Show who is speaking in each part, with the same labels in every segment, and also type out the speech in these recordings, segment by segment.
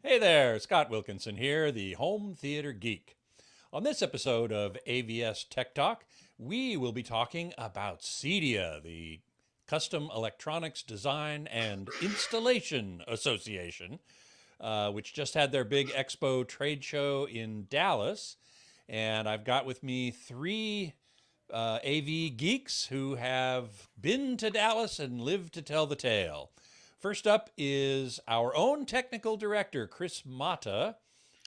Speaker 1: Hey there, Scott Wilkinson here, the home theater geek. On this episode of AVS Tech Talk, we will be talking about CEDIA, the Custom Electronics Design and Installation Association, which just had their big expo trade show in Dallas. And I've got with me three AV geeks who have been to Dallas and lived to tell the tale. First up is our own technical director, Chris Mata,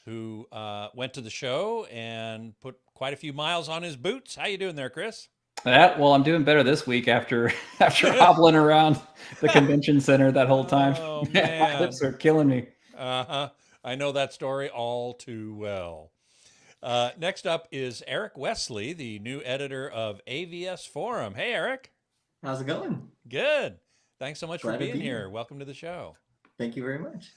Speaker 1: who went to the show and put quite a few miles on his boots. How you doing there, Chris?
Speaker 2: Well, I'm doing better this week after after hobbling around the convention center that whole time.
Speaker 1: Oh
Speaker 2: My hips
Speaker 1: man.
Speaker 2: are killing me.
Speaker 1: Uh-huh. I know that story all too well. Next up is Eric Wesley, the new editor of AVS Forum. Hey, Eric.
Speaker 3: How's it going?
Speaker 1: Good. Thanks so much for
Speaker 3: Glad to
Speaker 1: being
Speaker 3: be
Speaker 1: here.
Speaker 3: here.
Speaker 1: Welcome to the show.
Speaker 3: Thank you very much.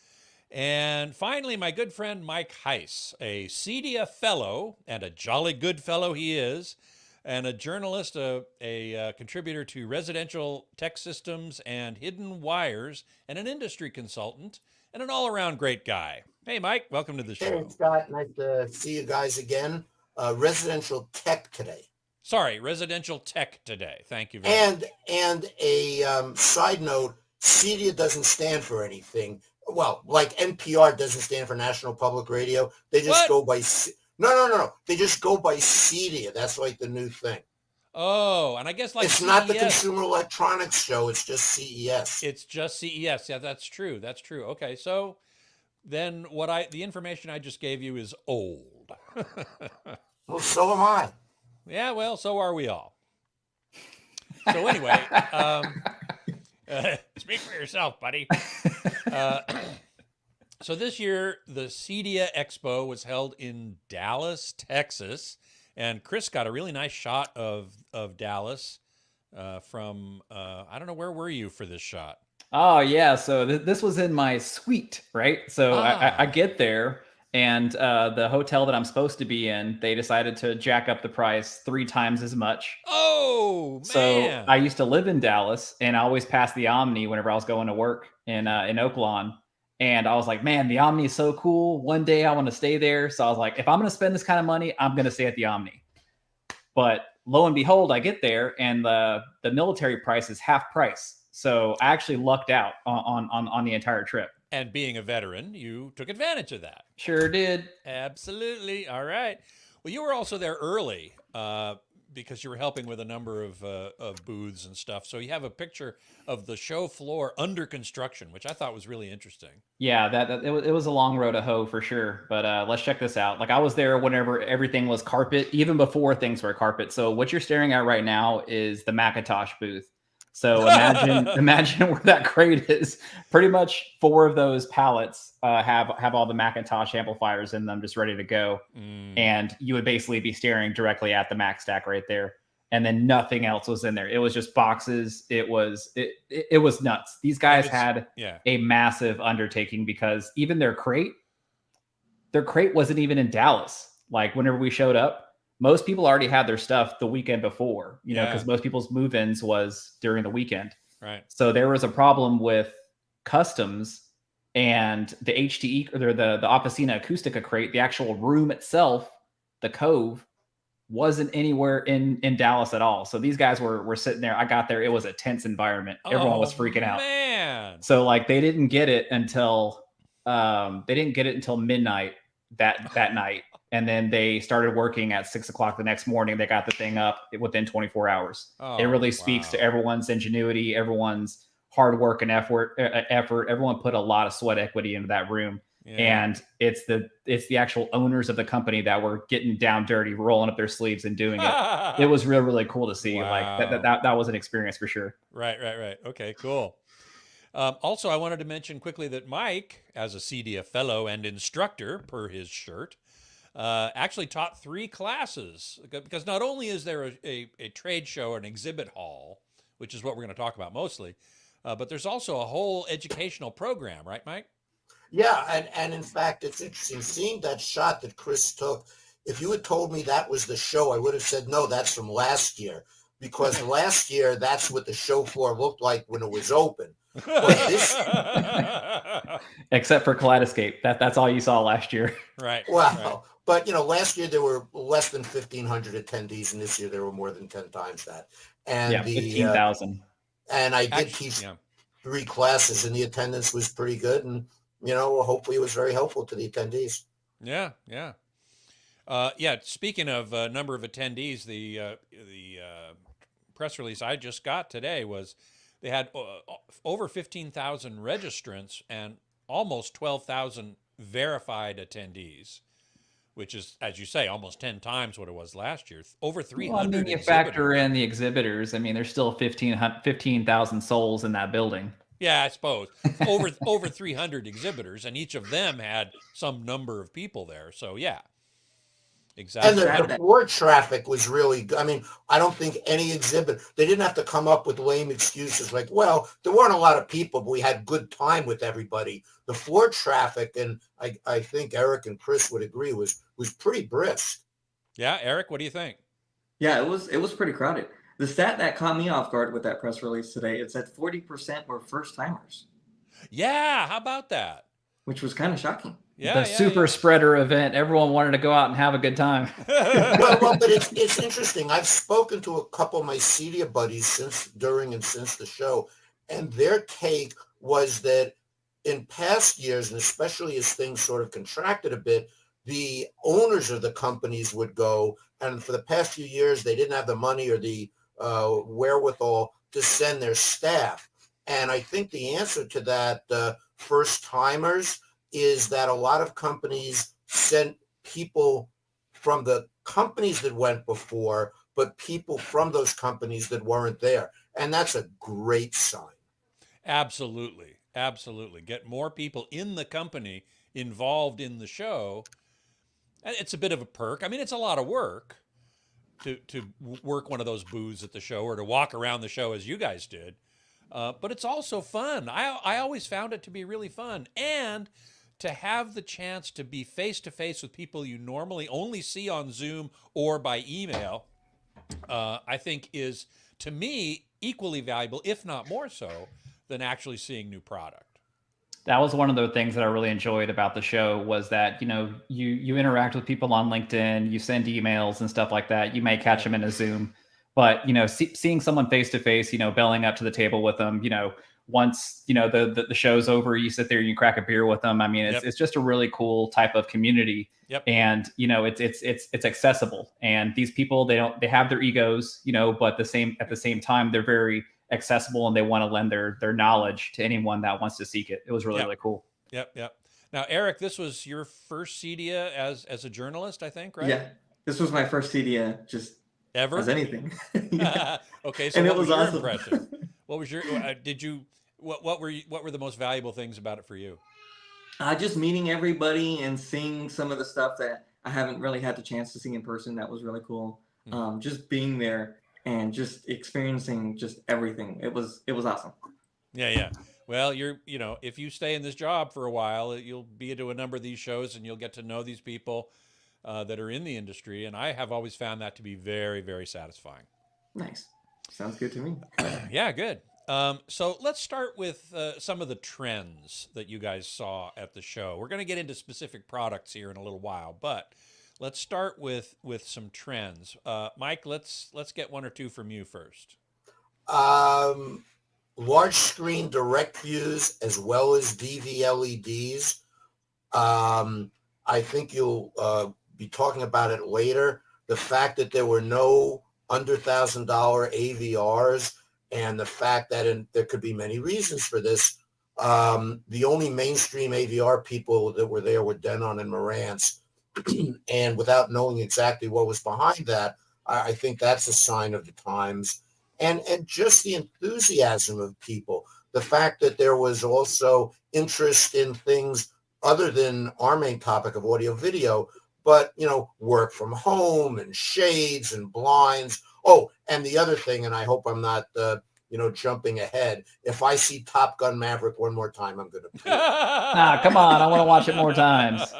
Speaker 1: And finally, my good friend Mike Heiss, a CEDIA fellow, and a jolly good fellow he is, and a journalist, a contributor to Residential Tech Systems and Hidden Wires, and an industry consultant, and an all around great guy. Hey, Mike, welcome to the
Speaker 4: Hey,
Speaker 1: show.
Speaker 4: Scott. Nice to see you guys again. Residential tech today.
Speaker 1: Sorry, Residential Tech today. Thank you very much.
Speaker 4: And a side note, CEDIA doesn't stand for anything. Well, like NPR doesn't stand for National Public Radio. They just
Speaker 1: What?
Speaker 4: go by no. They just go by CEDIA. That's like the new thing.
Speaker 1: Oh, and I guess like
Speaker 4: It's not the
Speaker 1: CES.
Speaker 4: Consumer Electronics Show. It's just CES.
Speaker 1: It's just CES. Yeah, that's true. That's true. Okay, so then the information I just gave you is old.
Speaker 4: Well, so am I.
Speaker 1: Yeah, well, so are we all. So anyway, speak for yourself, buddy. Uh, so this year, the CEDIA Expo was held in Dallas, Texas, and Chris got a really nice shot of Dallas from I don't know, where were you for this shot?
Speaker 2: Oh yeah, so this was in my suite, right? So I
Speaker 1: Ah,
Speaker 2: get there, and the hotel that I'm supposed to be in, they decided to jack up the price 3 times as much.
Speaker 1: oh
Speaker 2: So I
Speaker 1: man,
Speaker 2: used to live in Dallas, and I always passed the Omni whenever I was going to work in Oaklawn. And I was like, man, the Omni is so cool. One day I want to stay there. So I was like, if I'm going to spend this kind of money, I'm going to stay at the Omni. But lo and behold, I get there, and the military price is half price. So I actually lucked out on the entire trip.
Speaker 1: and being a veteran, you took advantage of that.
Speaker 2: Sure did.
Speaker 1: Absolutely. All right. Well, you were also there early because you were helping with a number of booths and stuff. So you have a picture of the show floor under construction, which I thought was really interesting.
Speaker 2: Yeah, it was a long road to hoe for sure. But let's check this out. Like I was there whenever everything was carpet, even before things were carpet. So what you're staring at right now is the Macintosh booth. So imagine where that crate is. Pretty much 4 of those pallets have all the Macintosh amplifiers in them, just ready to go.
Speaker 1: Mm.
Speaker 2: And you would basically be staring directly at the Mac stack right there. And then nothing else was in there. It was just boxes. It was nuts. These
Speaker 1: And
Speaker 2: guys
Speaker 1: it's,
Speaker 2: had
Speaker 1: yeah.
Speaker 2: a massive undertaking because even their crate wasn't even in Dallas. Like whenever we showed up, most people already had their stuff the weekend before,
Speaker 1: Yeah.
Speaker 2: because most people's move-ins was during the weekend.
Speaker 1: Right.
Speaker 2: So there was a problem with customs and the HTE or the Officina Acustica crate, the actual room itself, the Cove, wasn't anywhere in Dallas at all. So these guys were sitting there. I got there. It was a tense environment. Everyone was
Speaker 1: Oh,
Speaker 2: freaking out.
Speaker 1: man.
Speaker 2: So like they didn't get it until midnight that night. And then they started working at 6 o'clock the next morning. They got the thing up within 24 hours.
Speaker 1: Oh,
Speaker 2: It really speaks to
Speaker 1: wow.
Speaker 2: everyone's ingenuity, everyone's hard work and effort. Everyone put a lot of sweat equity into that room.
Speaker 1: Yeah.
Speaker 2: And it's the actual owners of the company that were getting down dirty, rolling up their sleeves and doing it. It was really cool to see.
Speaker 1: Wow.
Speaker 2: Like that was an experience for sure.
Speaker 1: Right. Okay, cool. Also, I wanted to mention quickly that Mike, as a CEDIA fellow and instructor per his shirt, actually taught 3 classes because not only is there a trade show, an exhibit hall, which is what we're going to talk about mostly, but there's also a whole educational program, right, Mike?
Speaker 4: Yeah, and in fact, it's interesting seeing that shot that Chris took. If you had told me that was the show, I would have said no, that's from last year, because last year that's what the show floor looked like when it was open. But this,
Speaker 2: Except for Kaleidoscape. That's all you saw last year.
Speaker 1: Right.
Speaker 4: wow.
Speaker 1: Right.
Speaker 4: But, last year there were less than 1,500 attendees, and this year there were more than 10 times that. And
Speaker 2: Yeah, 15,000.
Speaker 4: and I did
Speaker 1: Actually,
Speaker 4: teach
Speaker 1: yeah.
Speaker 4: 3 classes, and the attendance was pretty good. And, hopefully it was very helpful to the attendees.
Speaker 1: Yeah. Yeah. Yeah. Speaking of number of attendees, the press release I just got today was they had over 15,000 registrants and almost 12,000 verified attendees, which is, as you say, almost 10 times what it was last year. Over 300.
Speaker 2: Well, I mean, you factor in the exhibitors. I mean, there's still 15,000 souls in that building.
Speaker 1: Yeah, I suppose. Over 300 exhibitors, and each of them had some number of people there. So, yeah. Exactly.
Speaker 4: And the floor traffic was really good. I mean, I don't think any exhibit, they didn't have to come up with lame excuses like, well, there weren't a lot of people, but we had good time with everybody. The floor traffic, and I think Erik and Chris would agree, was pretty brisk.
Speaker 1: Yeah, Erik, what do you think?
Speaker 3: Yeah, it was pretty crowded. The stat that caught me off guard with that press release today, it said 40% were first timers.
Speaker 1: Yeah, how about that?
Speaker 3: Which was kind of shocking.
Speaker 1: Yeah,
Speaker 2: the super spreader event. Everyone wanted to go out and have a good time.
Speaker 4: well, but it's interesting. I've spoken to a couple of my CEDIA buddies during and since the show, and their take was that in past years, and especially as things sort of contracted a bit, the owners of the companies would go, and for the past few years, they didn't have the money or the wherewithal to send their staff. And I think the answer to that, first timers, is that a lot of companies sent people from the companies that went before, but people from those companies that weren't there. And that's a great sign.
Speaker 1: Absolutely. Absolutely. Get more people in the company involved in the show. It's a bit of a perk. I mean, it's a lot of work to work one of those booths at the show or to walk around the show as you guys did. But it's also fun. I always found it to be really fun. And to have the chance to be face-to-face with people you normally only see on Zoom or by email, I think is, to me, equally valuable, if not more so, than actually seeing new product.
Speaker 2: That was one of the things that I really enjoyed about the show was that, you interact with people on LinkedIn, you send emails and stuff like that. You may catch them in a Zoom, but, seeing someone face-to-face, belling up to the table with them, once, the show's over, you sit there, you crack a beer with them. I mean, it's just a really cool type of community.
Speaker 1: Yep.
Speaker 2: And, it's accessible, and these people, they have their egos, but at the same time, they're very accessible and they want to lend their knowledge to anyone that wants to seek it. It was really, really cool.
Speaker 1: Yep. Now, Erik, this was your first CEDIA as a journalist, I think, right?
Speaker 3: Yeah, this was my first CEDIA just
Speaker 1: ever
Speaker 3: as anything.
Speaker 1: Okay, so
Speaker 3: and
Speaker 1: what
Speaker 3: it was
Speaker 1: your
Speaker 3: awesome.
Speaker 1: impression? What was your? What were the most valuable things about it for you?
Speaker 3: Just meeting everybody and seeing some of the stuff that I haven't really had the chance to see in person. That was really cool. Mm-hmm. Just being there and just experiencing just everything. It was awesome.
Speaker 1: Yeah. Well, if you stay in this job for a while, you'll be to a number of these shows and you'll get to know these people that are in the industry. And I have always found that to be very, very satisfying.
Speaker 3: Nice. Sounds good to me.
Speaker 1: Yeah, good. So let's start with some of the trends that you guys saw at the show. We're going to get into specific products here in a little while, but let's start with some trends. Mike, let's get one or two from you first.
Speaker 4: Large screen direct views as well as DV LEDs. I think you'll be talking about it later. The fact that there were no under $1,000 AVRs, and the fact that there could be many reasons for this. The only mainstream AVR people that were there were Denon and Marantz. And without knowing exactly what was behind that, I think that's a sign of the times. And just the enthusiasm of people. The fact that there was also interest in things other than our main topic of audio video, but, work from home and shades and blinds. Oh, and the other thing, and I hope I'm not, jumping ahead. If I see Top Gun Maverick one more time, I'm going to puke.
Speaker 2: Come on. I want to watch it more times.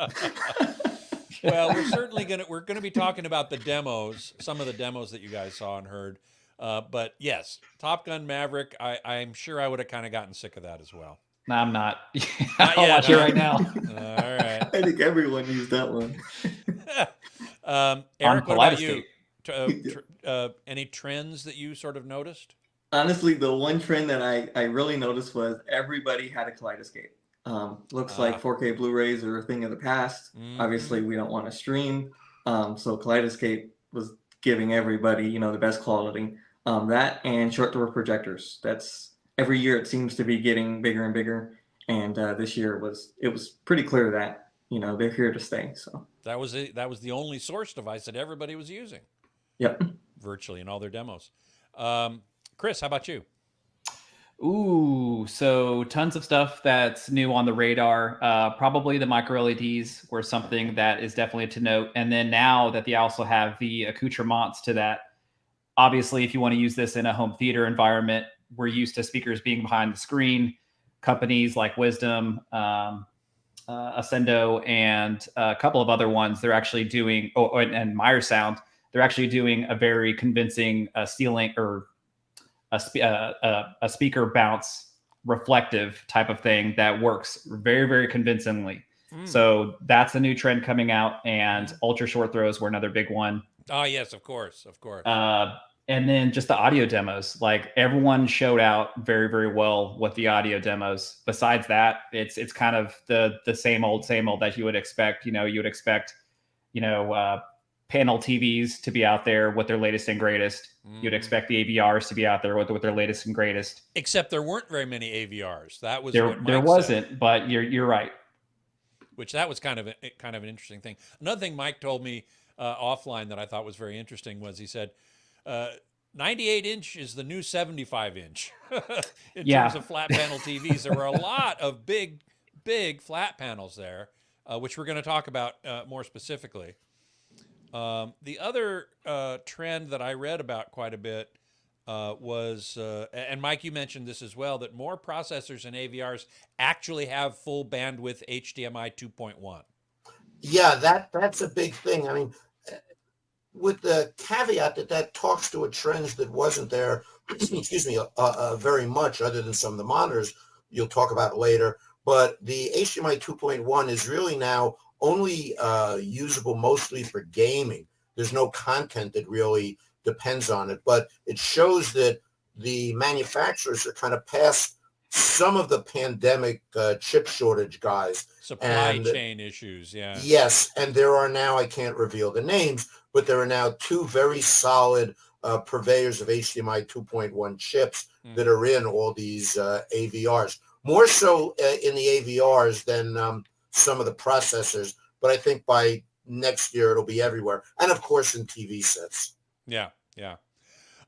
Speaker 1: Well, we're going to be talking about the demos, some of the demos that you guys saw and heard. But yes, Top Gun Maverick, I'm sure I would have kind of gotten sick of that as well.
Speaker 2: No, I'm not.
Speaker 1: Not
Speaker 2: I'll
Speaker 1: yet,
Speaker 2: watch it
Speaker 1: huh?
Speaker 2: right now.
Speaker 1: All right.
Speaker 3: I think everyone used that one.
Speaker 1: Eric, what about you?
Speaker 2: Kaleidoscope.
Speaker 1: Any trends that you sort of noticed?
Speaker 3: Honestly, the one trend that I really noticed was everybody had a kaleidoscope. Looks like 4K Blu-rays are a thing of the past. Obviously, we don't want to stream, so kaleidoscope was giving everybody, the best quality. That and short throw projectors. That's every year it seems to be getting bigger and bigger, and this year it was pretty clear that they're here to stay. So
Speaker 1: that was the only source device that everybody was using.
Speaker 3: Yep.
Speaker 1: Virtually in all their demos. Chris, how about you?
Speaker 2: Ooh, so tons of stuff that's new on the radar. Probably the micro LEDs were something that is definitely to note. And then now that they also have the accoutrements to that, obviously, if you want to use this in a home theater environment, we're used to speakers being behind the screen. Companies like Wisdom, Ascendo, and a couple of other ones, they're actually doing, and Meyer Sound, they're actually doing a very convincing ceiling or a speaker bounce reflective type of thing that works very, very convincingly. So that's a new trend coming out, and ultra short throws were another big one.
Speaker 1: Oh yes, of course.
Speaker 2: And then just the audio demos, like everyone showed out very, very well with the audio demos. Besides that, it's kind of the same old that you would expect. You would expect, panel TVs to be out there with their latest and greatest. You'd expect the AVRs to be out there with their latest and greatest.
Speaker 1: Except there weren't very many AVRs. That was
Speaker 2: there.
Speaker 1: What Mike
Speaker 2: there wasn't,
Speaker 1: said.
Speaker 2: But you're right.
Speaker 1: Which that was kind of an interesting thing. Another thing Mike told me offline that I thought was very interesting was he said, 98 inch is the new 75 inch in terms of flat panel TVs. There were a lot of big flat panels there, which we're going to talk about more specifically. The other trend that I read about quite a bit was, and Mike, you mentioned this as well, that more processors and AVRs actually have full bandwidth HDMI 2.1.
Speaker 4: Yeah, that's a big thing. I mean, with the caveat that talks to a trend that wasn't there, excuse me, very much, other than some of the monitors you'll talk about later. But the HDMI 2.1 is really now only usable mostly for gaming. There's no content that really depends on it, but it shows that the manufacturers are kind of past some of the pandemic chip shortage guys.
Speaker 1: Supply chain issues, yeah.
Speaker 4: Yes, and there are now, I can't reveal the names, but there are now two very solid purveyors of HDMI 2.1 chips that are in all these AVRs. More so in the AVRs than some of the processors, but I think by next year it'll be everywhere. And of course in TV sets.
Speaker 1: Yeah.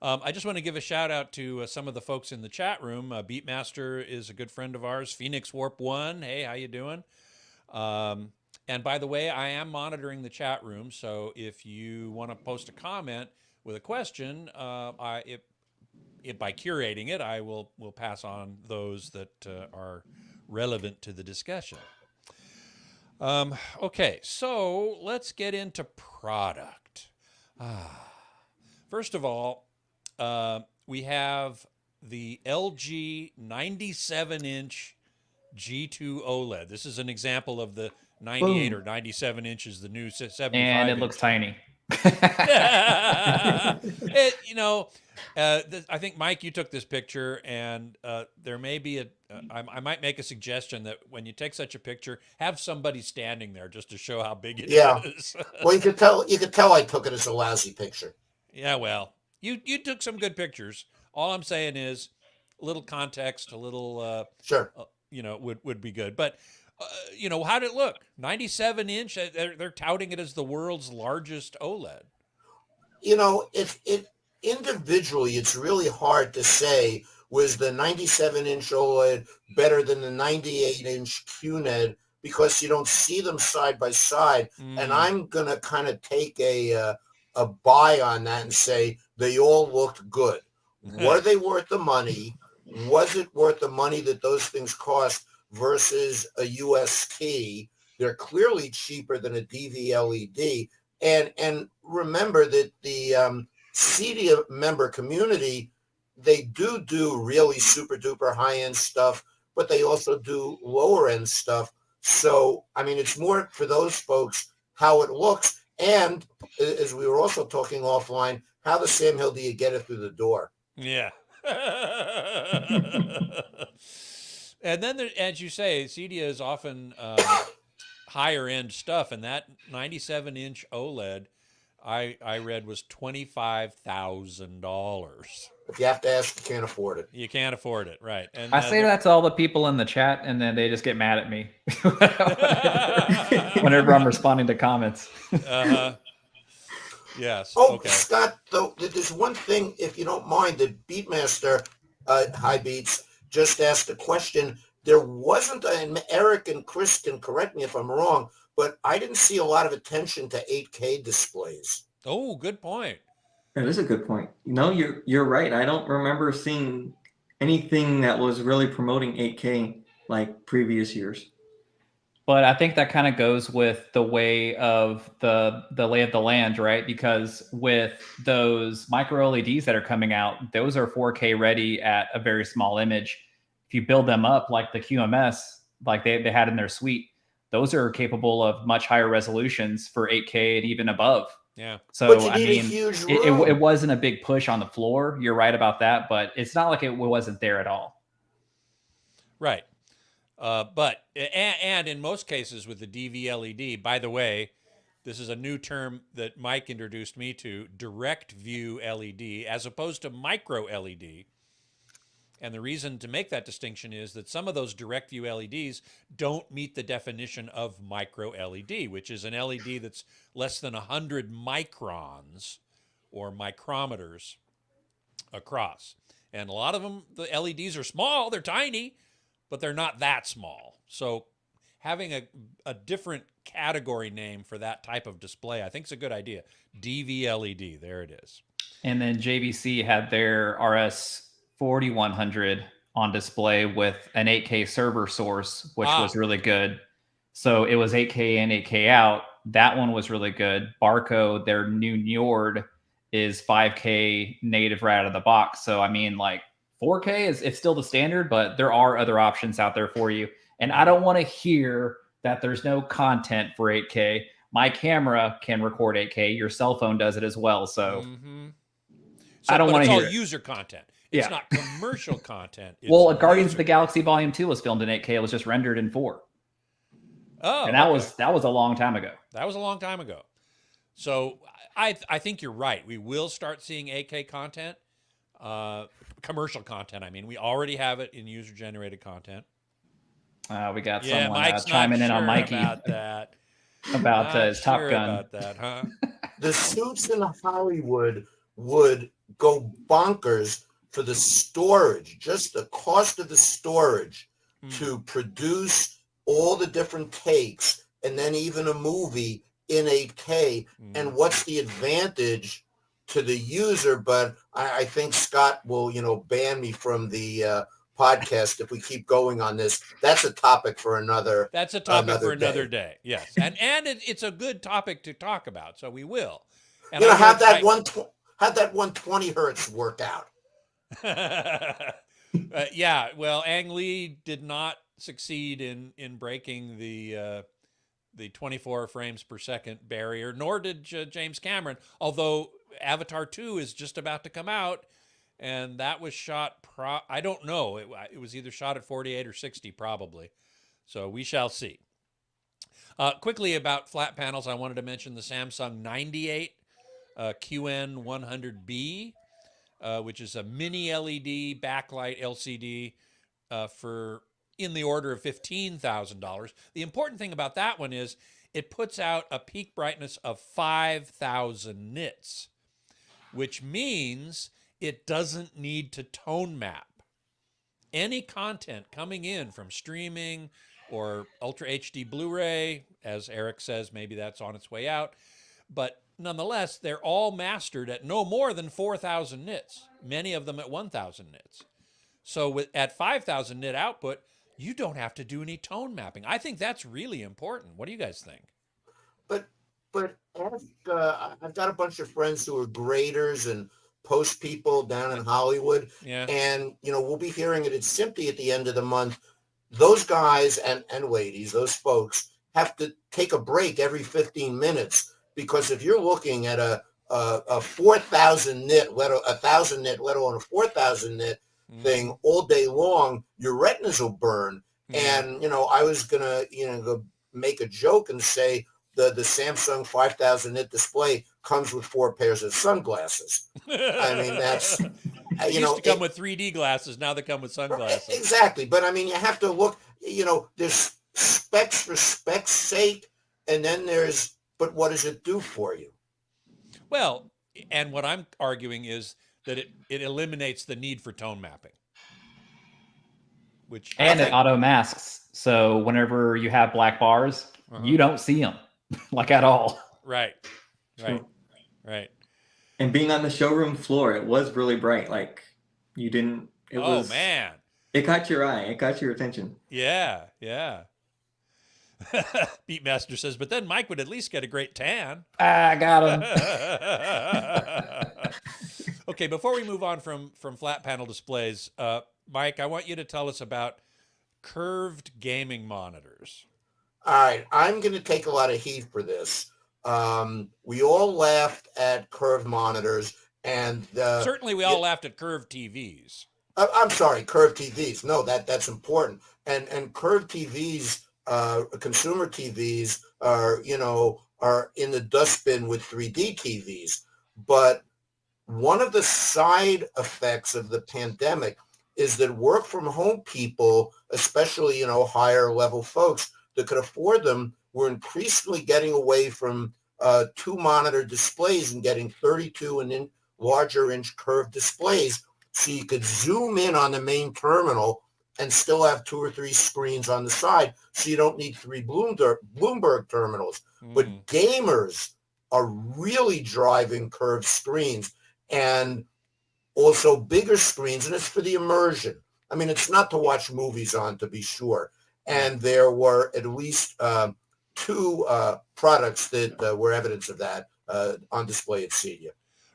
Speaker 1: I just want to give a shout out to some of the folks in the chat room. Beatmaster is a good friend of ours. Phoenix Warp 1, hey, how you doing? And by the way, I am monitoring the chat room, so if you want to post a comment with a question, by curating it, I will pass on those that are relevant to the discussion. Okay, so let's get into product. First of all, we have the LG 97-inch G2 OLED. This is an example of the 98 or 97 inches, the new 75
Speaker 2: and it
Speaker 1: inch.
Speaker 2: looks tiny.
Speaker 1: I think, Mike, you took this picture, and there may be I might make a suggestion that when you take such a picture, have somebody standing there just to show how big it is.
Speaker 4: Well, you could tell I took it as a lousy picture.
Speaker 1: Yeah, well, you took some good pictures. All I'm saying is a little context, a little
Speaker 4: sure, would
Speaker 1: be good. But how did it look? 97 inch. They're touting it as the world's largest OLED.
Speaker 4: It individually, it's really hard to say, was the 97-inch OLED better than the 98-inch QNED, because you don't see them side by side. And I'm going to kind of take a buy on that and say they all looked good. Were they worth the money? Was it worth the money that those things cost versus a UST? They're clearly cheaper than a DV LED. And remember that the CEDIA member community, they do really super duper high end stuff, but they also do lower end stuff. So, I mean, it's more for those folks how it looks. And as we were also talking offline, how the Sam Hill do you get it through the door?
Speaker 1: Yeah. And then, there, as you say, CEDIA is often higher end stuff, and that 97-inch OLED I read was $25,000.
Speaker 4: If you have to ask, you can't afford it.
Speaker 1: You can't afford it, right? And
Speaker 2: I say that to all the people in the chat, and then they just get mad at me whenever I'm responding to comments.
Speaker 1: Yes.
Speaker 4: Oh,
Speaker 1: Okay.
Speaker 4: Scott, though, there's one thing, if you don't mind, that Beatmaster, High Beats, just asked a question. There wasn't, and Erik and Chris can correct me if I'm wrong, but I didn't see a lot of attention to 8K displays.
Speaker 1: Oh, good point.
Speaker 3: That is a good point. No, you're right. I don't remember seeing anything that was really promoting 8K like previous years.
Speaker 2: But I think that kind of goes with the way of the lay of the land, right? Because with those micro LEDs that are coming out, those are 4K ready at a very small image. If you build them up like the QMS, like they had in their suite, those are capable of much higher resolutions for 8K and even above.
Speaker 1: Yeah.
Speaker 2: So
Speaker 4: But you
Speaker 2: I
Speaker 4: need
Speaker 2: mean,
Speaker 4: a huge room.
Speaker 2: it wasn't a big push on the floor. You're right about that, but it's not like it wasn't there at all.
Speaker 1: Right. But in most cases with the DV LED, by the way, this is a new term that Mike introduced me to, direct view LED, as opposed to micro LED. And the reason to make that distinction is that some of those direct view LEDs don't meet the definition of micro LED, which is an LED that's less than 100 microns or micrometers across. And a lot of them, the LEDs are small, they're tiny, but they're not that small. So having a different category name for that type of display, I think is a good idea. DV LED, there it is.
Speaker 2: And then JVC had their RS 4100 on display with an 8K server source, which was really good. So it was 8K in, 8K out. That one was really good. Barco, their new Njord, is 5K native right out of the box. So I mean, like 4K it's still the standard, but there are other options out there for you. And I don't want to hear that there's no content for 8K. My camera can record 8K. Your cell phone does it as well. So, I don't want to hear
Speaker 1: it's all user content. It's not commercial content. It's
Speaker 2: well, Guardians of the Galaxy Volume 2 was filmed in 8K. It was just rendered in 4.
Speaker 1: Oh,
Speaker 2: and that was a long time ago.
Speaker 1: That was a long time ago. So I think you're right. We will start seeing 8K content, commercial content. I mean, we already have it in user-generated content.
Speaker 2: We got
Speaker 1: someone
Speaker 2: Mike's chiming in on Mikey
Speaker 1: about that.
Speaker 2: about his Top Gun.
Speaker 1: About that, huh?
Speaker 4: The suits in Hollywood would go bonkers for the storage, just the cost of the storage to produce all the different takes and then even a movie in 8K. And what's the advantage to the user? But I think Scott will, ban me from the podcast if we keep going on this. That's a topic for another.
Speaker 1: That's a topic for another day. Yes, and it's a good topic to talk about. So we will. And
Speaker 4: have that 120 hertz work out.
Speaker 1: Yeah, well, Ang Lee did not succeed in breaking the 24 frames per second barrier, nor did James Cameron. Although Avatar 2 is just about to come out, and that was shot. I don't know. It was either shot at 48 or 60, probably. So we shall see. Quickly about flat panels, I wanted to mention the Samsung 98 QN100B. Which is a mini LED backlight LCD for in the order of $15,000. The important thing about that one is it puts out a peak brightness of 5,000 nits, which means it doesn't need to tone map. Any content coming in from streaming or Ultra HD Blu-ray, as Erik says, maybe that's on its way out, but nonetheless, they're all mastered at no more than 4,000 nits, many of them at 1,000 nits. So at 5,000 nit output, you don't have to do any tone mapping. I think that's really important. What do you guys think?
Speaker 4: But But ask, I've got a bunch of friends who are graders and post people down in Hollywood,
Speaker 1: Yeah.
Speaker 4: and we'll be hearing it at Simply at the end of the month. Those guys and ladies, those folks have to take a break every 15 minutes, because if you're looking at a 4,000 nit, let a 1,000 nit, let alone a 4,000 nit thing all day long, your retinas will burn. And I was gonna go make a joke and say the Samsung 5,000 nit display comes with 4 pairs of sunglasses. I mean, that's
Speaker 1: It used to come with 3D glasses. Now they come with sunglasses.
Speaker 4: Exactly. But I mean, you have to look, there's specs for specs sake, and then but what does it do for you?
Speaker 1: Well, and what I'm arguing is that it eliminates the need for tone mapping.
Speaker 2: And it auto masks. So whenever you have black bars, you don't see them like at all.
Speaker 1: Right. Right.
Speaker 3: And being on the showroom floor, it was really bright. Like you didn't.
Speaker 1: Man.
Speaker 3: It caught your eye. It caught your attention.
Speaker 1: Yeah. Beatmaster says, but then Mike would at least get a great tan.
Speaker 2: I got him.
Speaker 1: Okay, before we move on from flat panel displays, Mike, I want you to tell us about curved gaming monitors.
Speaker 4: All right, I'm going to take a lot of heat for this. We all laughed at curved monitors, and
Speaker 1: certainly we all laughed at curved TVs.
Speaker 4: I'm sorry, curved TVs. No, that's important. And curved TVs, consumer TVs are in the dustbin with 3D TVs. But one of the side effects of the pandemic is that work from home people, especially higher level folks that could afford them, were increasingly getting away from 2 monitor displays and getting 32 and larger inch curved displays, so you could zoom in on the main terminal and still have 2 or 3 screens on the side, so you don't need 3 Bloomberg terminals. But gamers are really driving curved screens, and also bigger screens, and it's for the immersion. I mean, it's not to watch movies on, to be sure. And there were at least 2 products that were evidence of that on display at CEDIA.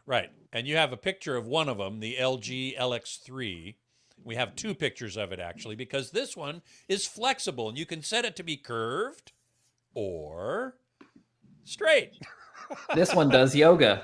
Speaker 1: Right. And you have a picture of one of them, the LG LX3. We have 2 pictures of it, actually, because this one is flexible, and you can set it to be curved or straight.
Speaker 2: This one does yoga.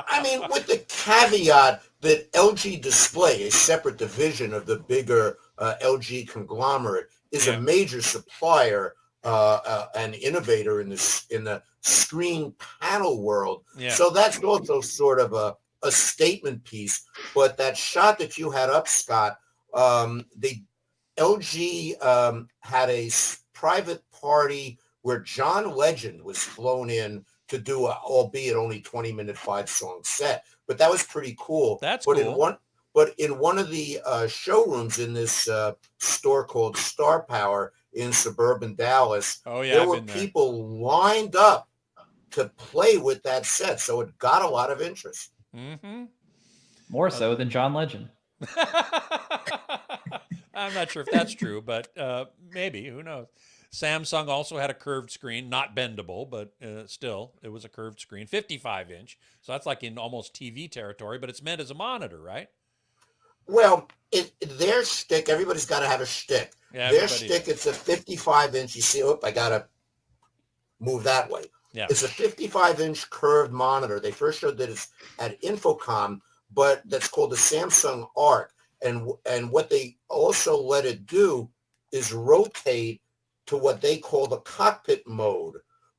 Speaker 4: I mean, with the caveat that LG Display, a separate division of the bigger LG conglomerate, is a major supplier and innovator in the screen panel world. Yeah. So that's also sort of a statement piece. But that shot that you had up, Scott, the LG had a private party where John Legend was flown in to do albeit only 20-minute 5-song set, but that was pretty cool.
Speaker 1: That's cool.
Speaker 4: In one of the showrooms in this store called Star Power in suburban Dallas, there were people lined up to play with that set, so it got a lot of interest.
Speaker 2: More so than John Legend.
Speaker 1: I'm not sure if that's true, but maybe, who knows. Samsung also had a curved screen, not bendable, but still, it was a curved screen, 55-inch. So that's like in almost TV territory, but it's meant as a monitor, right?
Speaker 4: Well, their shtick, everybody's got to have a shtick. Yeah, their shtick, it's a 55-inch. You see, I got to move that way. Yeah. It's a 55-inch curved monitor. They first showed that it's at Infocom, but that's called the Samsung Arc. And what they also let it do is rotate to what they call the cockpit mode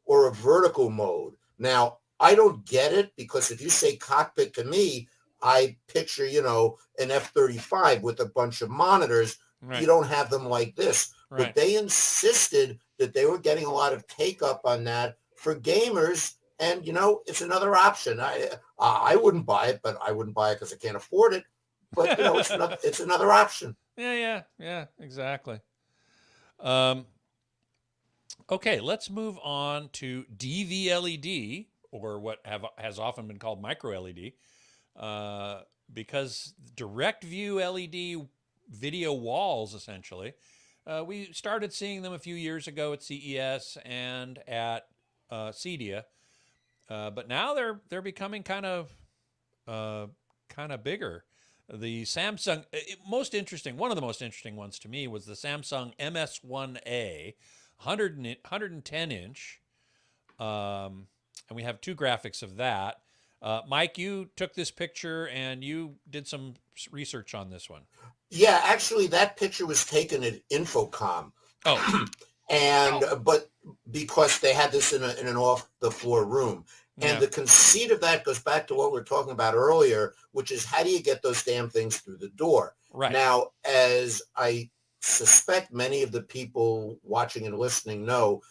Speaker 4: or a vertical mode. Now, I don't get it, because if you say cockpit to me, I picture, an F-35 with a bunch of monitors. Right. You don't have them like this. Right. But they insisted that they were getting a lot of take-up on that for gamers. And, it's another option. I wouldn't buy it, but I wouldn't buy it because I can't afford it. But, it's another option.
Speaker 1: Yeah, exactly. Okay, let's move on to DV-LED, or what has often been called micro-LED, because direct view LED video walls, essentially, We started seeing them a few years ago at CES and at CEDIA, but now they're becoming kind of bigger. The Samsung, one of the most interesting ones to me was the Samsung MS1A, 110 inch, and we have two graphics of that. Mike, you took this picture and you did some research on this one.
Speaker 4: Yeah, actually, that picture was taken at Infocom.
Speaker 1: Oh,
Speaker 4: But because they had this in an off the floor room. And
Speaker 1: yeah.
Speaker 4: the conceit of that goes back to what we were talking about earlier, which is how do you get those damn things through the door?
Speaker 1: Right.
Speaker 4: Now, as I suspect many of the people watching and listening know,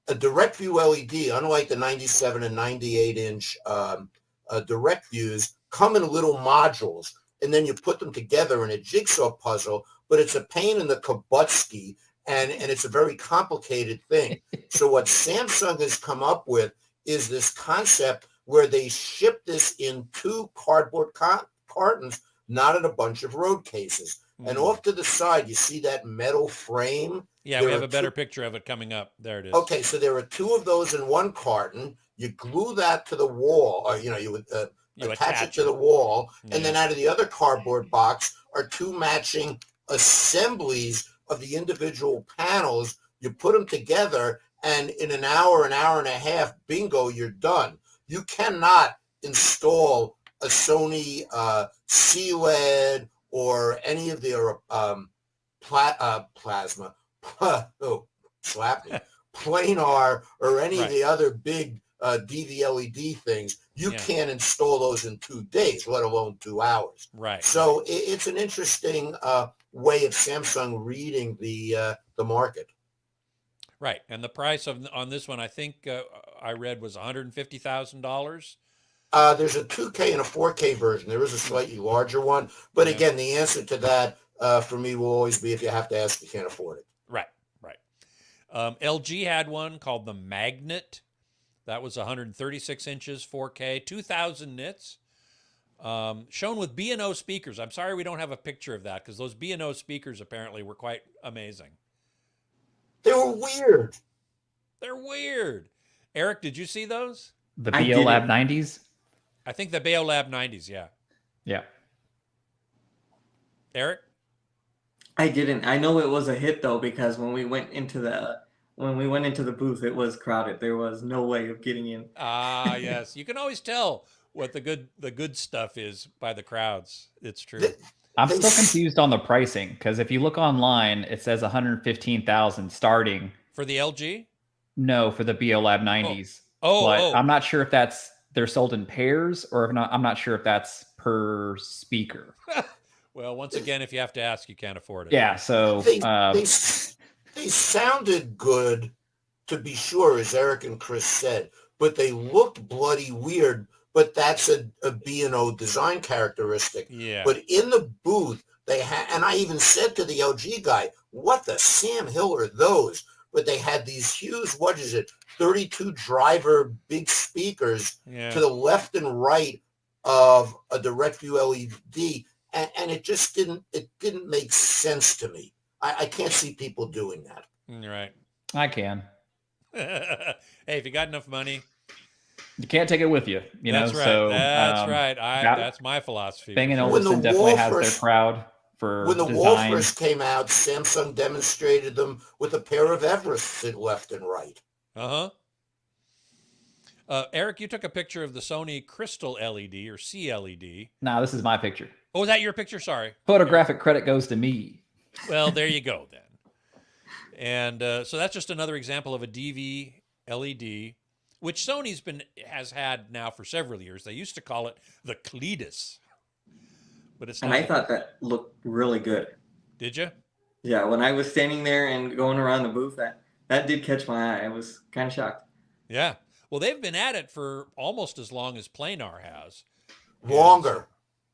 Speaker 4: a direct view LED, unlike the 97 and 98 inch direct views, come in little modules, and then you put them together in a jigsaw puzzle, but it's a pain in the kabutsky, and it's a very complicated thing. So what Samsung has come up with is this concept where they ship this in two cardboard cartons, not in a bunch of road cases. And off to the side, you see that metal frame?
Speaker 1: Yeah, we have a better picture of it coming up. There it is.
Speaker 4: Okay, so there are two of those in one carton. You glue that to the wall, or, you would attach it to the wall, and then out of the other cardboard box are two matching assemblies of the individual panels. You put them together, and in an hour and a half, bingo, you're done. You cannot install a Sony SeaLED or any of their plasma, planar, or any of the other big DV-LED things. You can't install those in 2 days, let alone 2 hours.
Speaker 1: Right.
Speaker 4: So it's an interesting way of Samsung reading the market.
Speaker 1: Right, and the price on this one, I think I read, was $150,000.
Speaker 4: There's a 2K and a 4K version. There is a slightly larger one, but again, the answer to that for me will always be if you have to ask, you can't afford it.
Speaker 1: Right, right. LG had one called the Magnet. That was 136 inches, 4K, 2,000 nits, shown with B&O speakers. I'm sorry we don't have a picture of that because those B&O speakers apparently were quite amazing.
Speaker 4: They were weird.
Speaker 1: They're weird. Erik, did you see those?
Speaker 2: The BOLab 90s?
Speaker 1: I think the BOLab 90s, yeah.
Speaker 2: Yeah.
Speaker 1: Erik?
Speaker 3: I didn't. I know it was a hit though, because when we went into the booth, it was crowded. There was no way of getting in.
Speaker 1: Ah, yes. You can always tell what the good stuff is by the crowds. It's true.
Speaker 2: I'm still confused on the pricing because if you look online, it says 115,000 starting
Speaker 1: for the LG.
Speaker 2: No, for the BOLab 90s.
Speaker 1: But
Speaker 2: I'm not sure if they're sold in pairs or if not. I'm not sure if that's per speaker.
Speaker 1: Well, once again, if you have to ask, you can't afford it.
Speaker 2: Yeah. So
Speaker 4: they sounded good, to be sure, as Erik and Chris said, but they looked bloody weird. But that's a B&O design characteristic.
Speaker 1: Yeah.
Speaker 4: But in the booth, they had, and I even said to the LG guy, what the Sam Hill are those? But they had these huge, 32 driver big speakers to the left and right of a direct view LED. And it just didn't make sense to me. I can't see people doing that.
Speaker 1: Right.
Speaker 2: I can.
Speaker 1: Hey, if you got enough money.
Speaker 2: You can't take it with you,
Speaker 1: That's
Speaker 2: know.
Speaker 1: Right.
Speaker 2: So
Speaker 1: that's right. That's my philosophy.
Speaker 2: Bang & Olufsen definitely has their crowd for
Speaker 4: when the
Speaker 2: design.
Speaker 4: Wall first came out, Samsung demonstrated them with a pair of Everests at left and right.
Speaker 1: Erik, you took a picture of the Sony Crystal LED or CLED.
Speaker 2: No, this is my picture.
Speaker 1: Oh, was that your picture? Sorry.
Speaker 2: Photographic credit goes to me.
Speaker 1: Well, there you go then. And so that's just another example of a DV LED, which Sony's has had now for several years. They used to call it the Cletus, but it's not.
Speaker 3: And I thought that looked really good.
Speaker 1: Did you?
Speaker 3: Yeah, when I was standing there and going around the booth, that did catch my eye. I was kind of shocked.
Speaker 1: Yeah. Well, they've been at it for almost as long as Planar has.
Speaker 4: Longer.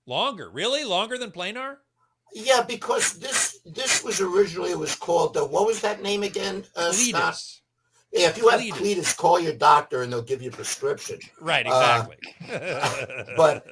Speaker 1: Longer? Really? Longer than Planar?
Speaker 4: Yeah, because this was originally, it was called, what was that name again?
Speaker 1: Cletus.
Speaker 4: Yeah, if you have Cletus, call your doctor and they'll give you a prescription.
Speaker 1: Right, exactly.
Speaker 4: But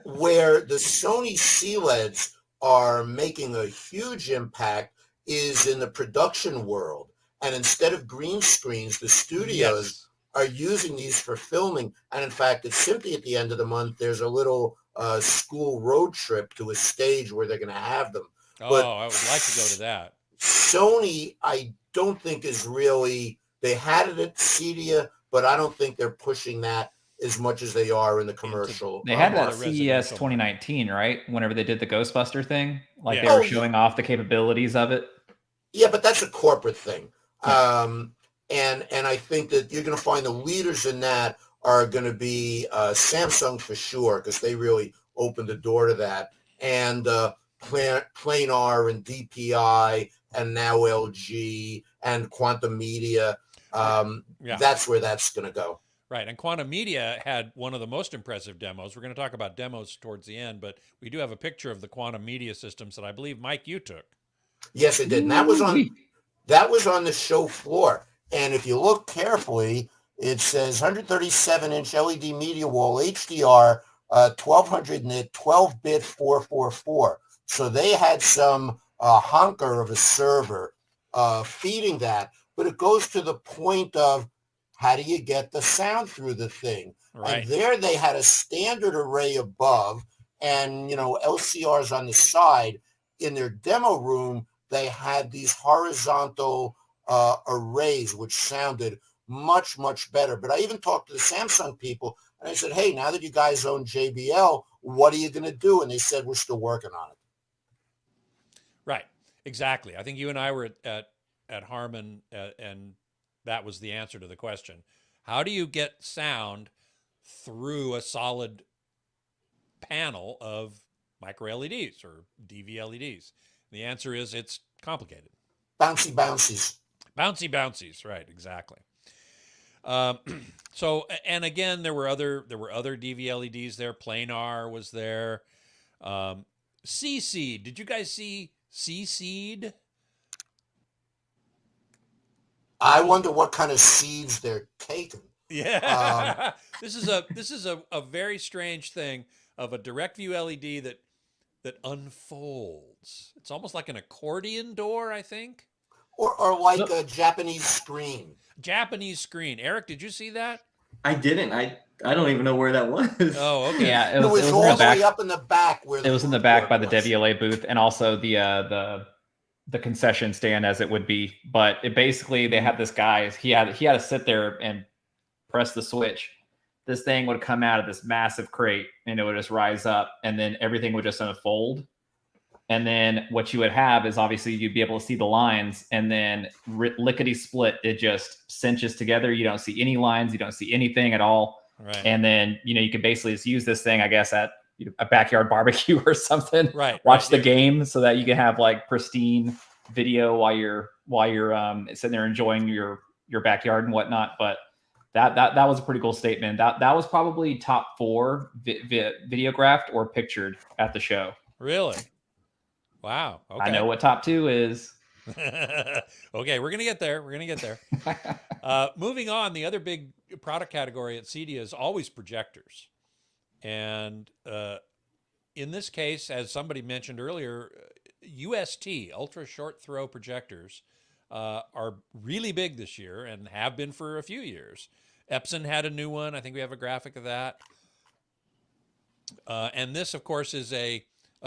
Speaker 4: where the Sony SeaLEDs are making a huge impact is in the production world. And instead of green screens, the studios are using these for filming. And in fact, it's simply at the end of the month, there's a little school road trip to a stage where they're going to have them.
Speaker 1: Oh,
Speaker 4: But
Speaker 1: I would like to go to that.
Speaker 4: Sony, I don't think is really, they had it at CEDIA, but I don't think they're pushing that as much as they are in the commercial.
Speaker 2: They had that
Speaker 1: the
Speaker 2: CES
Speaker 1: residential
Speaker 2: 2019, right? Whenever they did the Ghostbuster thing, like
Speaker 1: Yeah.
Speaker 2: they were
Speaker 4: Oh,
Speaker 2: showing off the capabilities of it.
Speaker 4: Yeah, but that's a corporate thing. And I think that you're going to find the leaders in that are going to be Samsung for sure, because they really opened the door to that. And Planar and DPI and now LG and Quantum Media. That's where that's going to go.
Speaker 1: Right. And Quantum Media had one of the most impressive demos. We're going to talk about demos towards the end, but we do have a picture of the Quantum Media systems that I believe, Mike, you took.
Speaker 4: Yes, it did. And that was on the show floor. And if you look carefully, it says 137-inch LED media wall, HDR, 1200 nit, 12-bit 444. So they had some honker of a server feeding that. But it goes to the point of how do you get the sound through the thing?
Speaker 1: Right.
Speaker 4: And there they had a standard array above and, LCRs on the side. In their demo room, they had these horizontal arrays, which sounded much, much better. But I even talked to the Samsung people, and I said, hey, now that you guys own JBL, what are you going to do? And they said, we're still working on it.
Speaker 1: Right. Exactly. I think you and I were at Harman, and that was the answer to the question. How do you get sound through a solid panel of micro LEDs or DV LEDs? The answer is it's complicated.
Speaker 4: Bouncy bouncies.
Speaker 1: Bouncy bouncies, right? Exactly. So, and again, there were other DV LEDs there. Planar was there. CEDIA. Did you guys see CEDIA?
Speaker 4: I wonder what kind of seeds they're taking.
Speaker 1: Yeah. This is a very strange thing of a direct view LED that unfolds. It's almost like an accordion door, I think.
Speaker 4: Or like a Japanese screen.
Speaker 1: Japanese screen. Eric, did you see that?
Speaker 3: I didn't. I don't even know where that was.
Speaker 1: Oh, okay.
Speaker 2: Yeah,
Speaker 4: It was all the way up in the back.
Speaker 2: It was in the back by the WLA booth, and also the concession stand, as it would be. But it basically, they had this guy. He had to sit there and press the switch. This thing would come out of this massive crate, and it would just rise up, and then everything would just unfold. And then what you would have is obviously you'd be able to see the lines, and then lickety split, it just cinches together. You don't see any lines, you don't see anything at all.
Speaker 1: Right.
Speaker 2: And then you can basically just use this thing, I guess, at a backyard barbecue or something.
Speaker 1: Right.
Speaker 2: Watch the game so that you can have like pristine video while you're sitting there enjoying your backyard and whatnot. But that was a pretty cool statement. That was probably top 4 videographed or pictured at the show.
Speaker 1: Really? Wow. Okay.
Speaker 2: I know what top 2 is.
Speaker 1: Okay, we're gonna get there. Moving on, the other big product category at CEDIA is always projectors, and in this case, as somebody mentioned earlier, UST ultra short throw projectors are really big this year and have been for a few years. Epson had a new one. I think we have a graphic of that. And this, of course, is a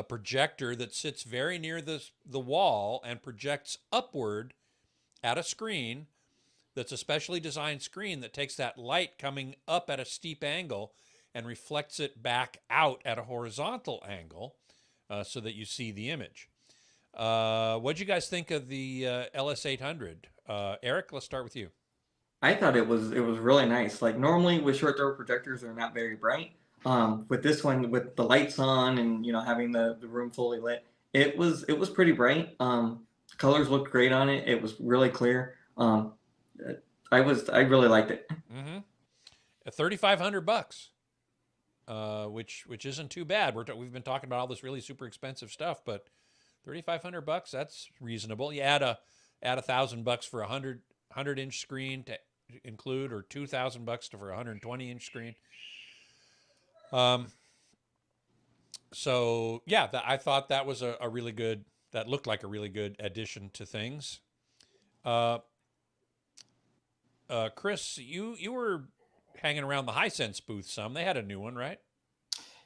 Speaker 1: projector that sits very near the wall and projects upward at a screen that's a specially designed screen that takes that light coming up at a steep angle and reflects it back out at a horizontal angle so that you see the image. What'd you guys think of the LS800? Eric, let's start with you.
Speaker 3: I thought it was really nice. Like normally with short throw projectors, they're not very bright. With this one, with the lights on and having the room fully lit, it was pretty bright. Colors looked great on it. It was really clear. I really liked it.
Speaker 1: Mm-hmm. $3,500, which isn't too bad. We've been talking about all this really super expensive stuff, but $3,500, that's reasonable. You add $1,000 for a 100-inch screen to include, or $2,000 for a 120-inch screen. So yeah, I thought that was a really good that looked like a really good addition to things. Chris, you were hanging around the Hisense booth some. They had a new one, right?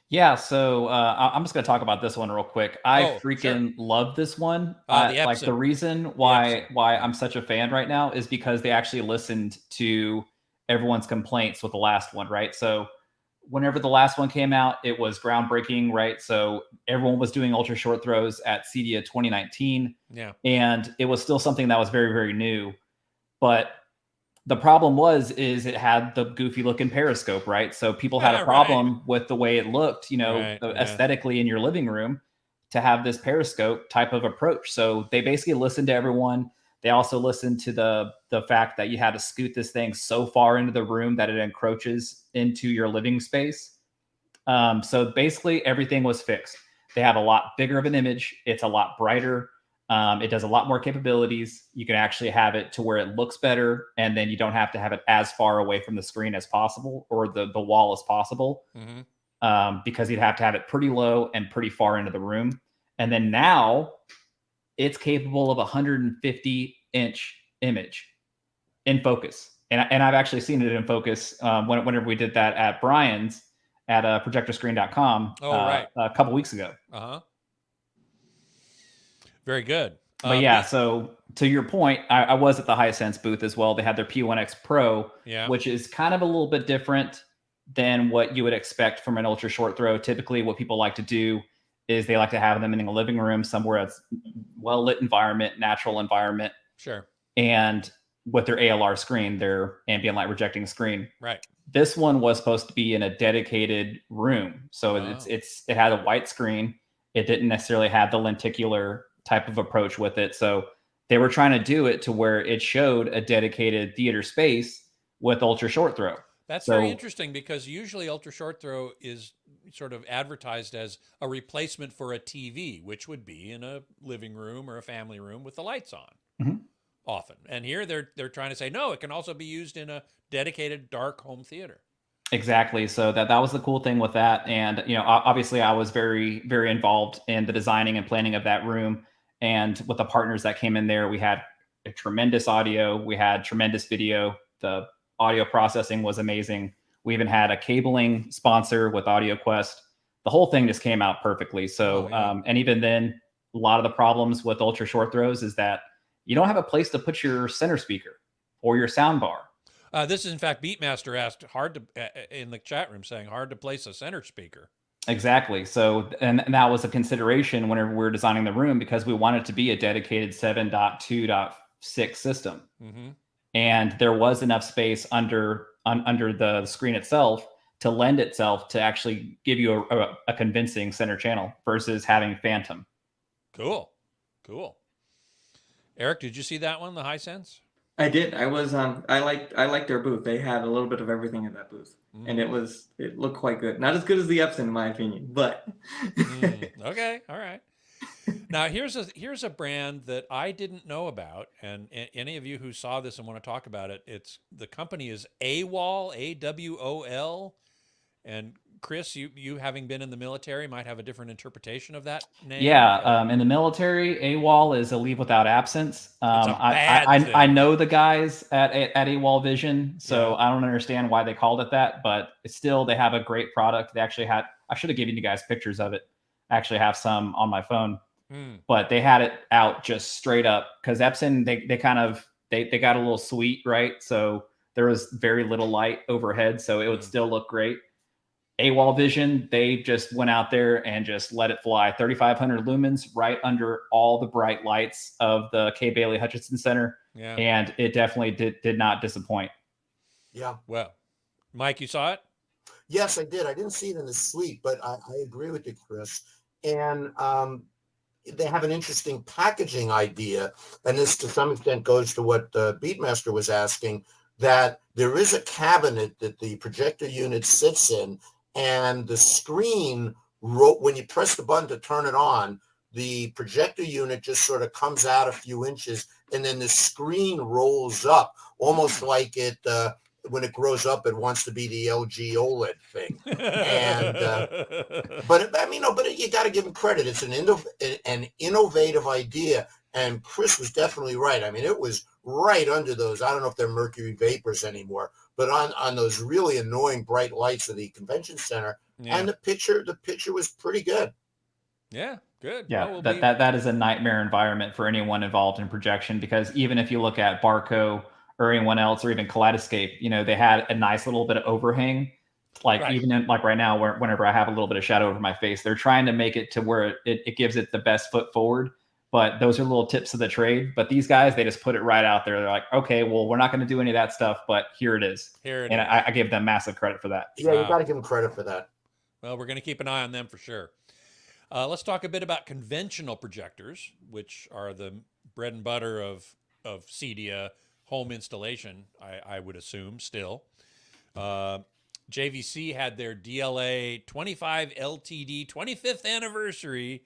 Speaker 2: Yeah, so I'm just going to talk about this one real quick. I freaking
Speaker 1: sure.
Speaker 2: love this one.
Speaker 1: The
Speaker 2: like the
Speaker 1: Epson.
Speaker 2: reason why I'm such a fan right now is because they actually listened to everyone's complaints with the last one, right? So whenever the last one came out, it was groundbreaking, right? So everyone was doing ultra short throws at CEDIA 2019.
Speaker 1: Yeah.
Speaker 2: And it was still something that was very, very new. But the problem is it had the goofy looking periscope, right? So people had a problem with the way it looked, aesthetically in your living room to have this periscope type of approach. So they basically listened to everyone. They also listened to the fact that you had to scoot this thing so far into the room that it encroaches into your living space. So basically everything was fixed. They have a lot bigger of an image. It's a lot brighter. It does a lot more capabilities. You can actually have it to where it looks better, and then you don't have to have it as far away from the screen as possible, or the wall as possible, because you'd have to have it pretty low and pretty far into the room. And then now it's capable of 150-inch image in focus. And I've actually seen it in focus whenever we did that at Brian's at projectorscreen.com a couple weeks ago.
Speaker 1: Very good.
Speaker 2: But yeah, so to your point, I was at the Hisense booth as well. They had their P1X Pro, which is kind of a little bit different than what you would expect from an ultra short throw. Typically, what people like to do is they like to have them in a living room somewhere that's well-lit environment, natural environment.
Speaker 1: Sure. And
Speaker 2: with their ALR screen, their ambient light rejecting screen.
Speaker 1: Right.
Speaker 2: This one was supposed to be in a dedicated room. So it had a white screen. It didn't necessarily have the lenticular type of approach with it. So they were trying to do it to where it showed a dedicated theater space with ultra short throw.
Speaker 1: That's very interesting, because usually ultra short throw is sort of advertised as a replacement for a TV, which would be in a living room or a family room with the lights on often. And here they're trying to say, no, it can also be used in a dedicated dark home theater.
Speaker 2: Exactly. So that was the cool thing with that. And, obviously I was very, very involved in the designing and planning of that room. And with the partners that came in there, we had a tremendous audio. We had tremendous video. The audio processing was amazing. We even had a cabling sponsor with AudioQuest. The whole thing just came out perfectly. So, and even then, a lot of the problems with ultra short throws is that you don't have a place to put your center speaker or your sound bar.
Speaker 1: This is, in fact, Beatmaster asked in the chat room, saying hard to place a center speaker.
Speaker 2: Exactly. So, and that was a consideration whenever we were designing the room, because we wanted it to be a dedicated 7.2.6 system. And there was enough space under the screen itself to lend itself to actually give you a convincing center channel versus having phantom.
Speaker 1: Cool. Erik, did you see that one, the Hisense?
Speaker 3: I did. I was I liked their booth. They had a little bit of everything in that booth. And it looked quite good. Not as good as the Epson, in my opinion, but
Speaker 1: okay, all right. Now here's a brand that I didn't know about, and any of you who saw this and want to talk about it, the company is AWOL, AWOL, and Chris, you having been in the military might have a different interpretation of that name.
Speaker 2: Yeah, in the military, AWOL is a leave without absence. I know the guys at AWOL Vision, so I don't understand why they called it that, but still, they have a great product. They actually had, I should have given you guys pictures of it. I actually have some on my phone, but they had it out just straight up, because Epson, they got a little sweet, right? So there was very little light overhead, so it would still look great. AWOL Vision, they just went out there and just let it fly. 3,500 lumens right under all the bright lights of the Kay Bailey Hutchinson Center.
Speaker 1: Yeah.
Speaker 2: And it definitely did not disappoint.
Speaker 4: Yeah.
Speaker 1: Well, Mike, you saw it?
Speaker 4: Yes, I did. I didn't see it in the suite, but I agree with you, Chris. And they have an interesting packaging idea. And this, to some extent, goes to what Beatmaster was asking, that there is a cabinet that the projector unit sits in, and the screen, when you press the button to turn it on, the projector unit just sort of comes out a few inches, and then the screen rolls up, almost like it when it grows up, it wants to be the LG OLED thing. And but I mean, no, but you got to give him credit. It's an innovative idea, and Chris was definitely right. I mean, it was right under those. I don't know if they're mercury vapors anymore, but on those really annoying bright lights of the convention center.
Speaker 1: Yeah.
Speaker 4: And the picture was pretty good.
Speaker 1: Yeah, good.
Speaker 2: Yeah,
Speaker 1: Well,
Speaker 2: that is a nightmare environment for anyone involved in projection, because even if you look at Barco or anyone else, or even Kaleidoscape, you know, they had a nice little bit of overhang. Like
Speaker 1: Right.
Speaker 2: even in, like right now, whenever I have a little bit of shadow over my face, they're trying to make it to where it gives it the best foot forward. But those are little tips of the trade. But these guys, they just put it right out there. They're like, okay, well, we're not going to do any of that stuff, but here it is.
Speaker 1: Here it
Speaker 2: and
Speaker 1: is.
Speaker 2: I give them massive credit for that.
Speaker 4: Yeah, you got to give them credit for that.
Speaker 1: Well, we're going to keep an eye on them for sure. Let's talk a bit about conventional projectors, which are the bread and butter of CEDIA home installation, I would assume still. JVC had their DLA 25 LTD 25th anniversary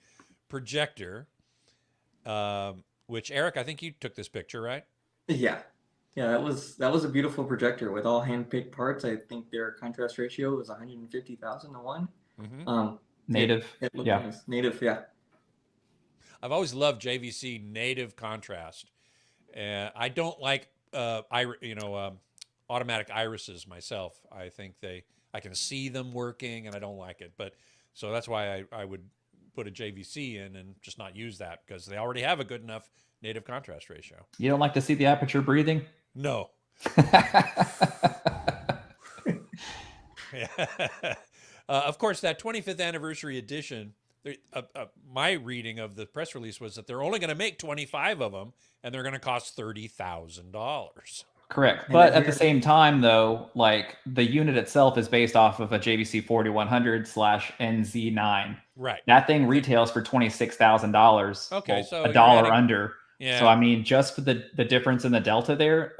Speaker 1: projector, which, Eric, I think you took this picture, right?
Speaker 3: Yeah. Yeah, that was a beautiful projector with all hand-picked parts. I think their contrast ratio was 150,000 to 1.
Speaker 1: Mm-hmm.
Speaker 2: Native.
Speaker 3: It looked
Speaker 2: Yeah.
Speaker 3: nice. Native, yeah.
Speaker 1: I've always loved JVC native contrast. I don't like automatic irises myself. I think I can see them working, and I don't like it. But so that's why I would put a JVC in and just not use that, because they already have a good enough native contrast ratio.
Speaker 2: You don't like to see the aperture breathing?
Speaker 1: No. Of course, that 25th anniversary edition, my reading of the press release was that they're only going to make 25 of them, and they're going to cost $30,000.
Speaker 2: Correct. But at the same time, though, like the unit itself is based off of a JVC 4100/NZ9.
Speaker 1: Right.
Speaker 2: That thing retails for $26,000.
Speaker 1: Okay, so
Speaker 2: a
Speaker 1: you're
Speaker 2: dollar
Speaker 1: adding-
Speaker 2: under.
Speaker 1: Yeah.
Speaker 2: So I mean, just for the difference in the delta there,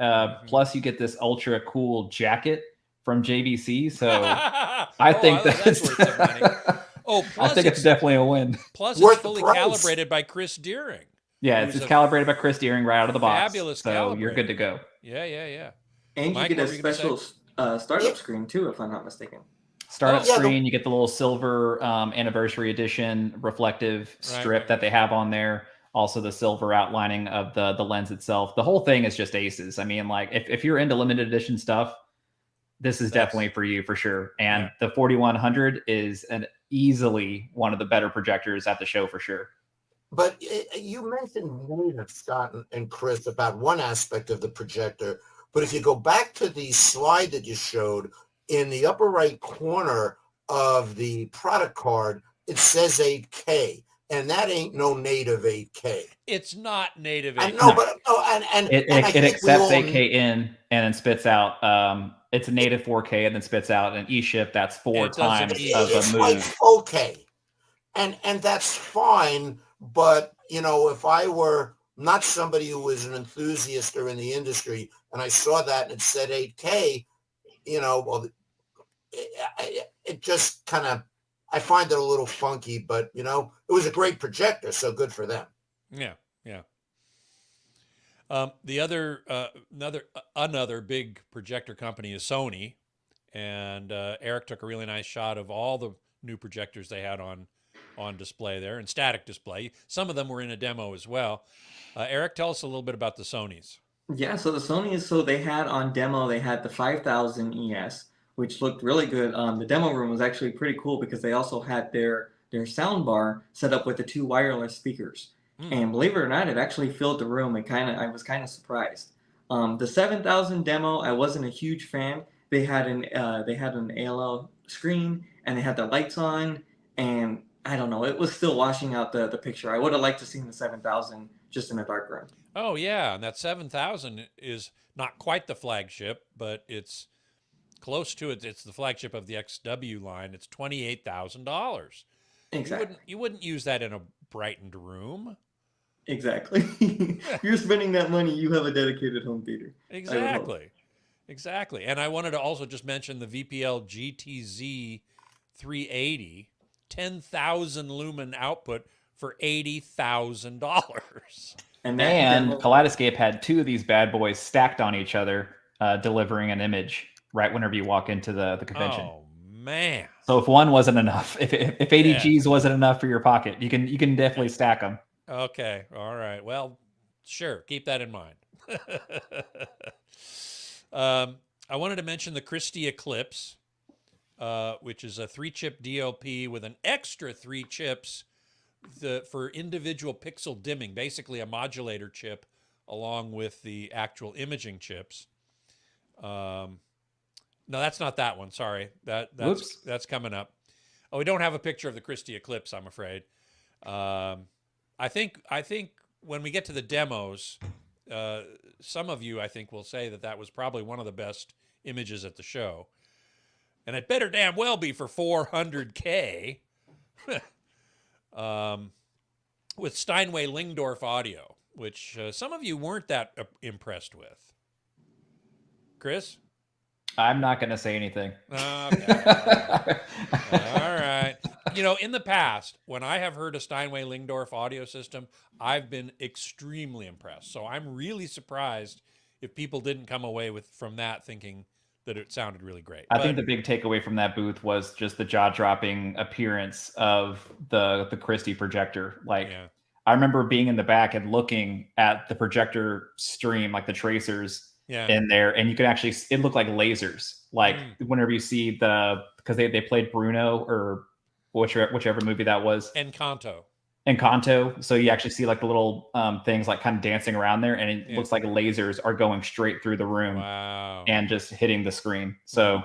Speaker 2: plus you get this ultra cool jacket from JVC. So I think
Speaker 1: that's worth some money. Oh, plus
Speaker 2: I think it's definitely a win.
Speaker 1: Plus,
Speaker 4: Worth
Speaker 1: it's
Speaker 4: the
Speaker 1: fully
Speaker 4: price.
Speaker 1: calibrated by Chris Deering.
Speaker 2: Yeah,
Speaker 1: Who's
Speaker 2: it's
Speaker 1: a
Speaker 2: calibrated by Chris Deering right out of the box.
Speaker 1: fabulous
Speaker 2: So you're good to
Speaker 1: calibrator.
Speaker 2: go.
Speaker 1: Yeah.
Speaker 3: And
Speaker 1: Mike,
Speaker 3: you get
Speaker 1: what
Speaker 3: a
Speaker 1: were you gonna
Speaker 3: special startup screen too, if I'm not mistaken.
Speaker 2: Startup
Speaker 4: yeah,
Speaker 2: screen, you get the little silver anniversary edition reflective strip
Speaker 1: right.
Speaker 2: that they have on there. Also the silver outlining of the lens itself. The whole thing is just aces. I mean, like if you're into limited edition stuff, this is definitely for you for sure. And the 4100 is easily one of the better projectors at the show for sure.
Speaker 4: But you mentioned native, Scott and Chris, about one aspect of the projector. But if you go back to the slide that you showed, in the upper right corner of the product card, it says 8K. And that ain't no native 8K.
Speaker 1: It's not native 8K.
Speaker 4: I know, but
Speaker 2: It
Speaker 4: I think
Speaker 2: accepts
Speaker 4: we all-
Speaker 2: 8K in and then spits out. It's a native 4K and then spits out an eShift. That's 4
Speaker 1: It doesn't
Speaker 2: times
Speaker 1: eat.
Speaker 2: of
Speaker 4: It's
Speaker 2: a
Speaker 4: like
Speaker 2: move.
Speaker 4: okay, and that's fine. But you know, if I were not somebody who was an enthusiast or in the industry, and I saw that and it said 8K, you know, well, it just kind of, I find it a little funky. But you know, it was a great projector, so good for them.
Speaker 1: Yeah. The other another big projector company is Sony, and Erik took a really nice shot of all the new projectors they had on display there, and static display. Some of them were in a demo as well. Erik, tell us a little bit about the Sonys.
Speaker 3: Yeah, so the Sony so they had on demo, they had the 5000 ES, which looked really good. The demo room was actually pretty cool because they also had their sound bar set up with the 2 wireless speakers. And believe it or not, it actually filled the room. I was kind of surprised. The 7000 demo, I wasn't a huge fan. They had an ALL screen and they had the lights on, and I don't know, it was still washing out the picture. I would have liked to seen the 7000 just in a dark room.
Speaker 1: Oh yeah, and that 7000 is not quite the flagship, but it's close to it. It's the flagship of the XW line. It's $28,000.
Speaker 3: Exactly.
Speaker 1: You wouldn't use that in a brightened room.
Speaker 3: Exactly. If you're spending that money, you have a dedicated home theater.
Speaker 1: Exactly. And I wanted to also just mention the VPL GTZ 380, 10,000 lumen output for $80,000.
Speaker 3: And
Speaker 2: Kaleidoscape had 2 of these bad boys stacked on each other delivering an image right whenever you walk into the convention.
Speaker 1: Oh man!
Speaker 2: So if one wasn't enough, if 80
Speaker 1: Yeah.
Speaker 2: Gs wasn't enough for your pocket, you can definitely stack them.
Speaker 1: Okay, all right. Well, sure. Keep that in mind. I wanted to mention the Christie Eclipse, which is a 3-chip DLP with an extra 3 chips for individual pixel dimming, basically a modulator chip along with the actual imaging chips. No, that's not that one. Sorry, that's coming up. Oh, we don't have a picture of the Christie Eclipse, I'm afraid. I think when we get to the demos, some of you, I think, will say that was probably one of the best images at the show. And it better damn well be for 400K with Steinway Lingdorf audio, which some of you weren't that impressed with. Chris?
Speaker 2: I'm not going to say anything.
Speaker 1: Okay. All right. You know, in the past, when I have heard a Steinway Lingdorf audio system, I've been extremely impressed. So I'm really surprised if people didn't come away from that thinking that it sounded really great.
Speaker 2: I think the big takeaway from that booth was just the jaw-dropping appearance of the Christie projector. Like, yeah. I remember being in the back and looking at the projector stream, like the tracers in there, and you could actually, it looked like lasers. Like whenever you see because they played Bruno or whichever movie that was. Encanto. So you actually see like the little things like kind of dancing around there, and it looks like lasers are going straight through the room and just hitting the screen. So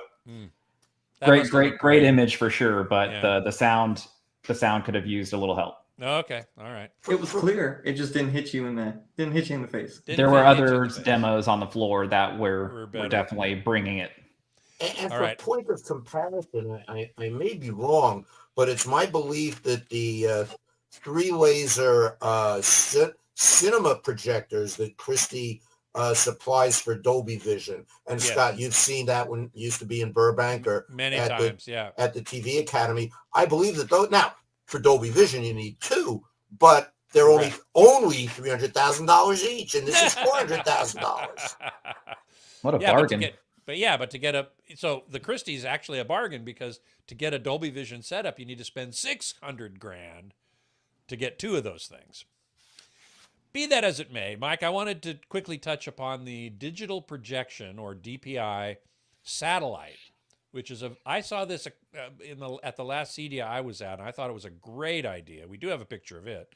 Speaker 2: great image for sure, but the sound could have used a little help.
Speaker 1: Okay, all right.
Speaker 3: It was clear. It just didn't hit you in the face.
Speaker 2: There were other demos on the floor that were definitely bringing it.
Speaker 4: And for a point of comparison, I may be wrong, but it's my belief that the 3-laser cinema projectors that Christie supplies for Dolby Vision. And Scott, you've seen that when it used to be in Burbank or
Speaker 1: many times,
Speaker 4: at the TV Academy. I believe that those, now for Dolby Vision you need 2, but they're only $300,000 each, and this is $400,000.
Speaker 2: What a bargain!
Speaker 1: But to get so the Christie is actually a bargain, because to get a Dolby Vision setup, you need to spend $600,000 to get 2 of those things. Be that as it may, Mike, I wanted to quickly touch upon the digital projection, or DPI, satellite, which is I saw this at the last CEDIA I was at, and I thought it was a great idea. We do have a picture of it.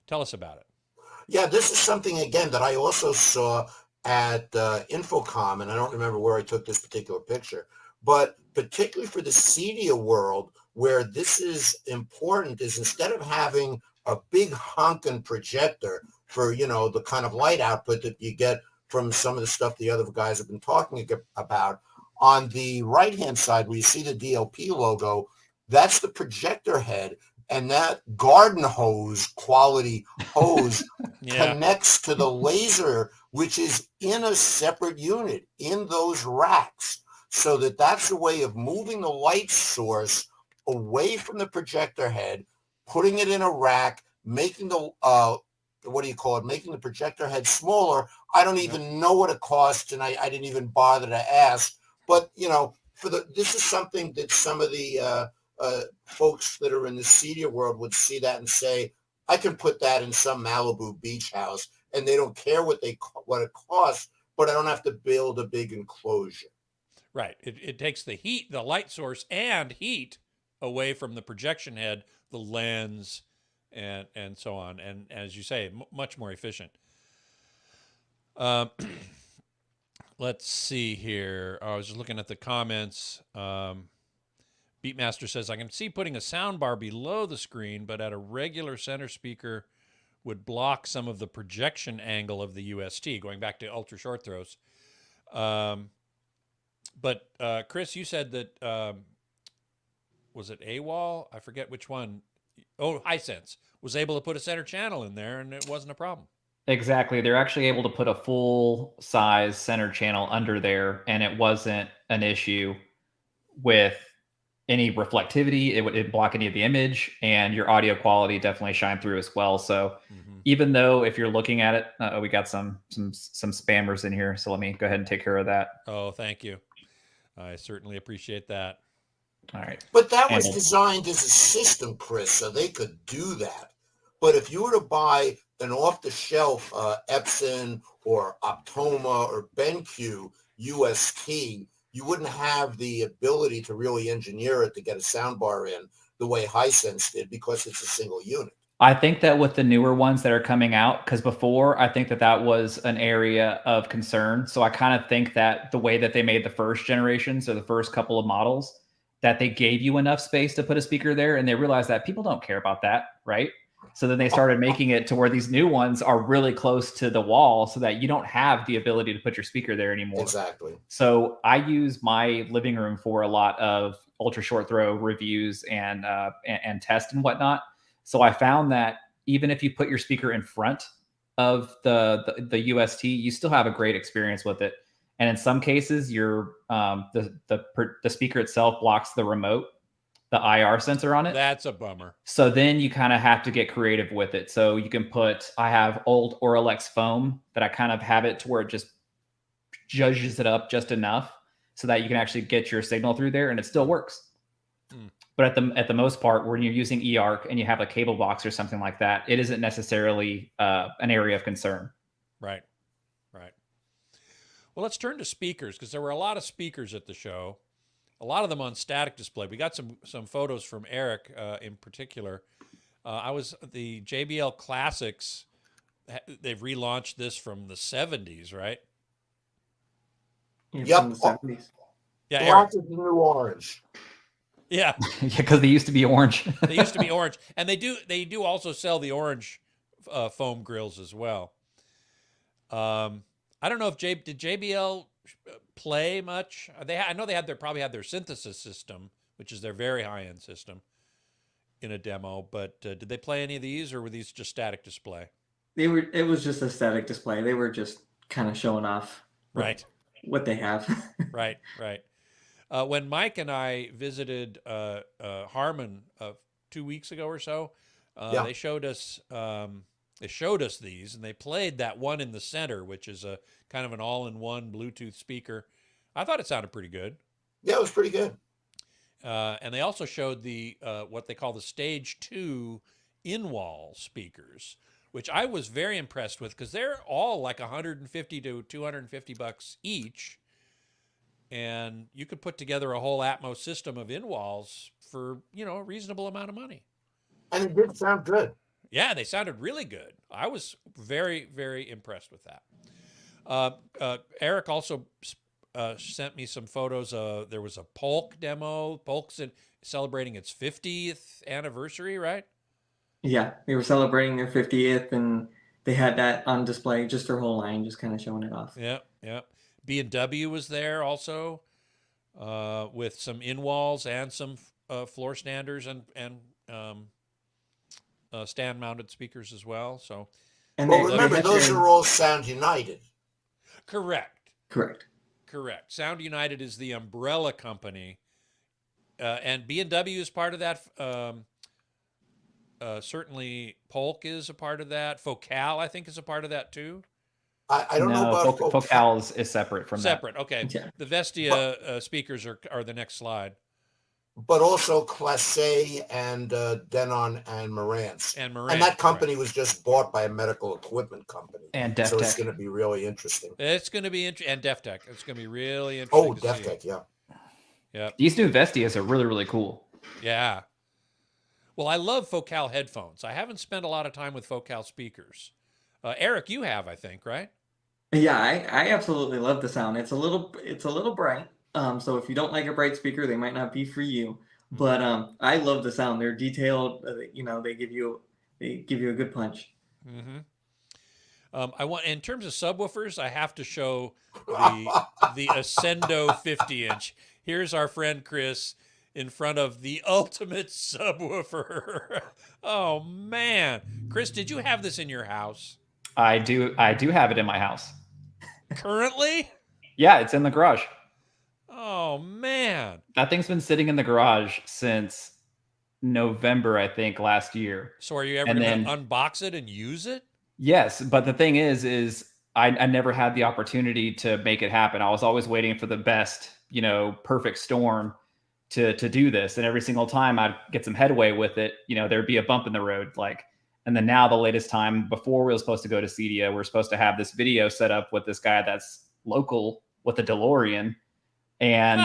Speaker 1: Tell us about it.
Speaker 4: Yeah, this is something, again, that I also saw at Infocom, and I don't remember where I took this particular picture, but particularly for the CEDIA world, where this is important, is instead of having a big honking projector for, the kind of light output that you get from some of the stuff the other guys have been talking about, on the right-hand side where you see the DLP logo, that's the projector head, and that garden hose quality hose connects to the laser, which is in a separate unit in those racks, so that's a way of moving the light source away from the projector head, putting it in a rack, making the making the projector head smaller. I don't even know what it costs, and I didn't even bother to ask. But this is something that some of the folks that are in the CEDIA world would see that and say, I can put that in some Malibu beach house, and they don't care what it costs, but I don't have to build a big enclosure.
Speaker 1: Right. It takes the heat, the light source, and heat away from the projection head, the lens, and so on. And as you say, much more efficient. Let's see here. I was just looking at the comments. Beatmaster says, I can see putting a sound bar below the screen, but at a regular center speaker would block some of the projection angle of the UST, going back to ultra short throws. But Chris, you said that, was it AWOL? I forget which one. Oh, Hisense was able to put a center channel in there, and it wasn't a problem.
Speaker 2: Exactly. They're actually able to put a full size center channel under there, and it wasn't an issue with any reflectivity. It wouldn't block any of the image, and your audio quality definitely shine through as well. So even though if you're looking at it, we got some spammers in here. So let me go ahead and take care of that.
Speaker 1: Oh, thank you. I certainly appreciate that.
Speaker 2: All right.
Speaker 4: But that was designed as a system, Chris, so they could do that. But if you were to buy an off-the-shelf Epson or Optoma or BenQ UST, you wouldn't have the ability to really engineer it to get a soundbar in the way Hisense did, because it's a single unit.
Speaker 2: I think that with the newer ones that are coming out, because before I think that was an area of concern. So I kind of think that the way that they made the first generations or the first couple of models, that they gave you enough space to put a speaker there, and they realized that people don't care about that, right? So then they started making it to where these new ones are really close to the wall so that you don't have the ability to put your speaker there anymore.
Speaker 4: Exactly.
Speaker 2: So I use my living room for a lot of ultra short throw reviews and test and whatnot. So I found that even if you put your speaker in front of the UST, you still have a great experience with it. And in some cases, your the speaker itself blocks the remote, the IR sensor on it.
Speaker 1: That's a bummer.
Speaker 2: So then you kind of have to get creative with it. So you can I have old Oralex foam that I kind of have it to where it just judges it up just enough so that you can actually get your signal through there, and it still works. But at the most part, when you're using eARC and you have a cable box or something like that, it isn't necessarily an area of concern.
Speaker 1: Right. Well, let's turn to speakers, because there were a lot of speakers at the show, a lot of them on static display. We got some photos from Erik in particular. The JBL Classics. They've relaunched this from the 70s, right?
Speaker 3: Yeah, from the 70s.
Speaker 1: Yeah,
Speaker 4: Black is the new orange.
Speaker 1: Yeah.
Speaker 2: Yeah, because they used to be orange.
Speaker 1: They used to be orange, and they do also sell the orange foam grills as well. I don't know if did JBL play much. I know they probably had their synthesis system, which is their very high-end system, in a demo. But did they play any of these, or were these just static display?
Speaker 3: It was just a static display. They were just kind of showing off, what they have.
Speaker 1: Right. When Mike and I visited Harman 2 weeks ago or so, they showed us these, and they played that one in the center, which is a kind of an all-in-one Bluetooth speaker. I thought it sounded pretty good.
Speaker 4: Yeah, it was pretty good.
Speaker 1: And they also showed the what they call the Stage 2 in-wall speakers, which I was very impressed with, because they're all like $150 to $250 each. And you could put together a whole Atmos system of in-walls for, a reasonable amount of money.
Speaker 4: And it did sound good.
Speaker 1: Yeah, they sounded really good. I was very, very impressed with that. Erik also sent me some photos. There was a Polk demo. Polk's celebrating its 50th anniversary, right?
Speaker 3: Yeah, they were celebrating their 50th, and they had that on display, just their whole line, just kind of showing it off.
Speaker 1: Yeah. B&W was there also with some in-walls and some floor standers and stand-mounted speakers as well. So,
Speaker 4: And remember, those are all Sound United.
Speaker 1: Correct. Sound United is the umbrella company, and B&W is part of that. Certainly, Polk is a part of that. Focal, I think, is a part of that too.
Speaker 4: I don't know about
Speaker 2: Focal is separate from
Speaker 1: that. Okay.
Speaker 3: Yeah.
Speaker 1: The Vestia speakers are the next slide.
Speaker 4: But also Classe and Denon and Marantz. And that company was just bought by a medical equipment company.
Speaker 2: And DefTech.
Speaker 4: So it's going to be really interesting.
Speaker 1: It's going to be and DefTech. It's going to be really interesting.
Speaker 4: Oh, DefTech, yeah.
Speaker 2: Yeah. These new Vestias are really, really cool.
Speaker 1: Yeah. Well, I love Focal headphones. I haven't spent a lot of time with Focal speakers. Erik, you have, I think, right?
Speaker 3: Yeah, I absolutely love the sound. It's a little bright. So if you don't like a bright speaker, they might not be for you. But I love the sound. They're detailed. They give you a good punch.
Speaker 1: I want, in terms of subwoofers, I have to show the Ascendo 50-inch. Here's our friend Chris in front of the ultimate subwoofer. Oh man, Chris, did you have this in your house?
Speaker 2: I do have it in my house.
Speaker 1: Currently?
Speaker 2: Yeah, it's in the garage.
Speaker 1: Oh man.
Speaker 2: That thing's been sitting in the garage since November, I think, last year.
Speaker 1: So are you ever
Speaker 2: And
Speaker 1: going
Speaker 2: then,
Speaker 1: to unbox it and use it?
Speaker 2: yes, but the thing is I never had the opportunity to make it happen. I was always waiting for the best, perfect storm to do this. And every single time I'd get some headway with it, there'd be a bump in the road. And then now the latest time before we were supposed to go to CEDIA, we're supposed to have this video set up with this guy that's local with a DeLorean. And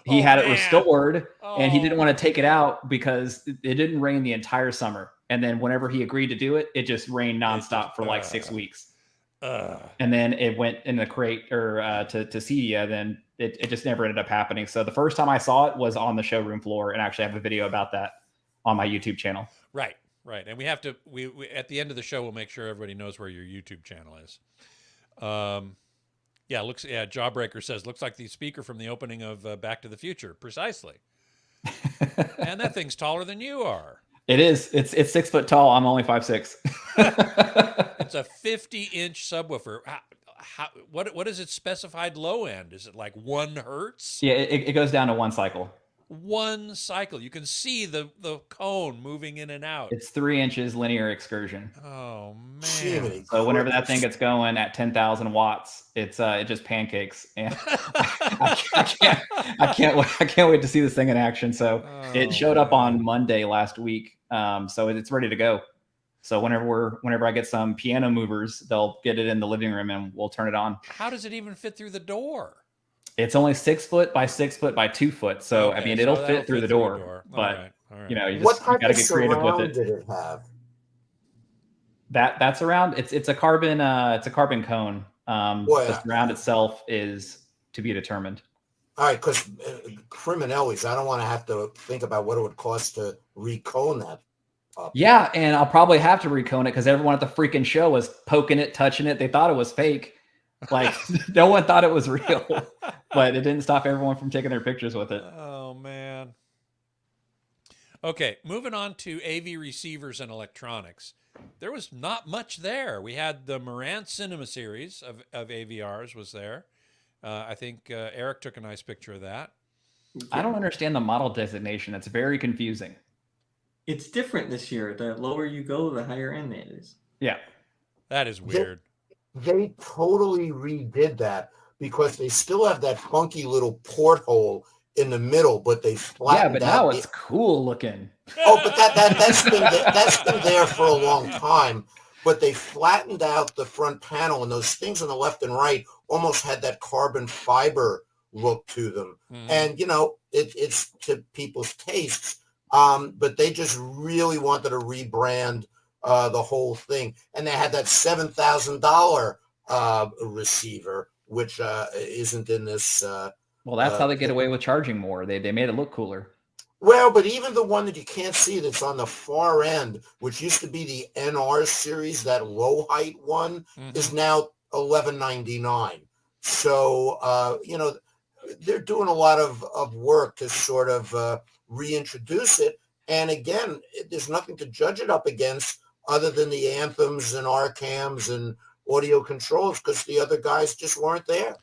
Speaker 2: he had it restored, and he didn't want to take it out because it didn't rain the entire summer. And then whenever he agreed to do it, it just rained nonstop for like 6 weeks. And then it went in the crate or to CEDIA. Then it just never ended up happening. So the first time I saw it was on the showroom floor, and actually have a video about that on my YouTube channel.
Speaker 1: Right. And we have to, we at the end of the show, we'll make sure everybody knows where your YouTube channel is. Jawbreaker says, looks like the speaker from the opening of Back to the Future. Precisely. And that thing's taller than you are.
Speaker 2: It is. It's 6 foot tall. I'm only 5'6".
Speaker 1: It's a 50-inch subwoofer. What is its specified low end? Is it like 1 hertz?
Speaker 2: Yeah, it goes down to 1 cycle.
Speaker 1: 1 cycle. You can see the cone moving in and out.
Speaker 2: It's 3 inches linear excursion.
Speaker 1: Oh man!
Speaker 2: So whenever that thing gets going at 10,000 watts, it just pancakes, and I can't wait to see this thing in action. So it showed up on Monday last week. So it's ready to go. So whenever I get some piano movers, they'll get it in the living room and we'll turn it on.
Speaker 1: How does it even fit through the door?
Speaker 2: It's only 6 foot by 6 foot by 2 foot. So I mean, it'll fit through the door. But
Speaker 1: all right.
Speaker 2: you
Speaker 4: What type
Speaker 2: gotta
Speaker 4: of
Speaker 2: get creative with
Speaker 4: surround
Speaker 2: it.
Speaker 4: did it have?
Speaker 2: That's around. It's a carbon cone. The surround itself is to be determined.
Speaker 4: All right, because criminellis, I don't want to have to think about what it would cost to recone that.
Speaker 2: Yeah, and I'll probably have to recone it because everyone at the freaking show was poking it, touching it. They thought it was fake. Like no one thought it was real, but it didn't stop everyone from taking their pictures with it.
Speaker 1: Oh man. Okay, moving on to AV receivers and electronics. There was not much there. We had the Marantz Cinema series of AVRs was there. I think Erik took a nice picture of that.
Speaker 2: I don't understand the model designation. It's very confusing.
Speaker 3: It's different this year. The lower you go, the higher end it is.
Speaker 2: Yeah.
Speaker 1: That is weird.
Speaker 4: They totally redid that because they still have that funky little porthole in the middle, but they flattened.
Speaker 2: Yeah, but now it's cool looking.
Speaker 4: Oh, but that's been there for a long time. But they flattened out the front panel, and those things on the left and right almost had that carbon fiber look to them.
Speaker 1: Mm-hmm.
Speaker 4: And it's to people's tastes. But they just really wanted to rebrand the whole thing, and they had that $7,000 receiver, which isn't in this.
Speaker 2: Well, that's how they get away with charging more. They made it look cooler.
Speaker 4: Well, but even the one that you can't see that's on the far end, which used to be the NR series, that low height one, is now $11.99. So they're doing a lot of work to sort of reintroduce it. And again, there's nothing to judge it up against other than the Anthems and Arcams and audio controls, because the other guys just weren't there.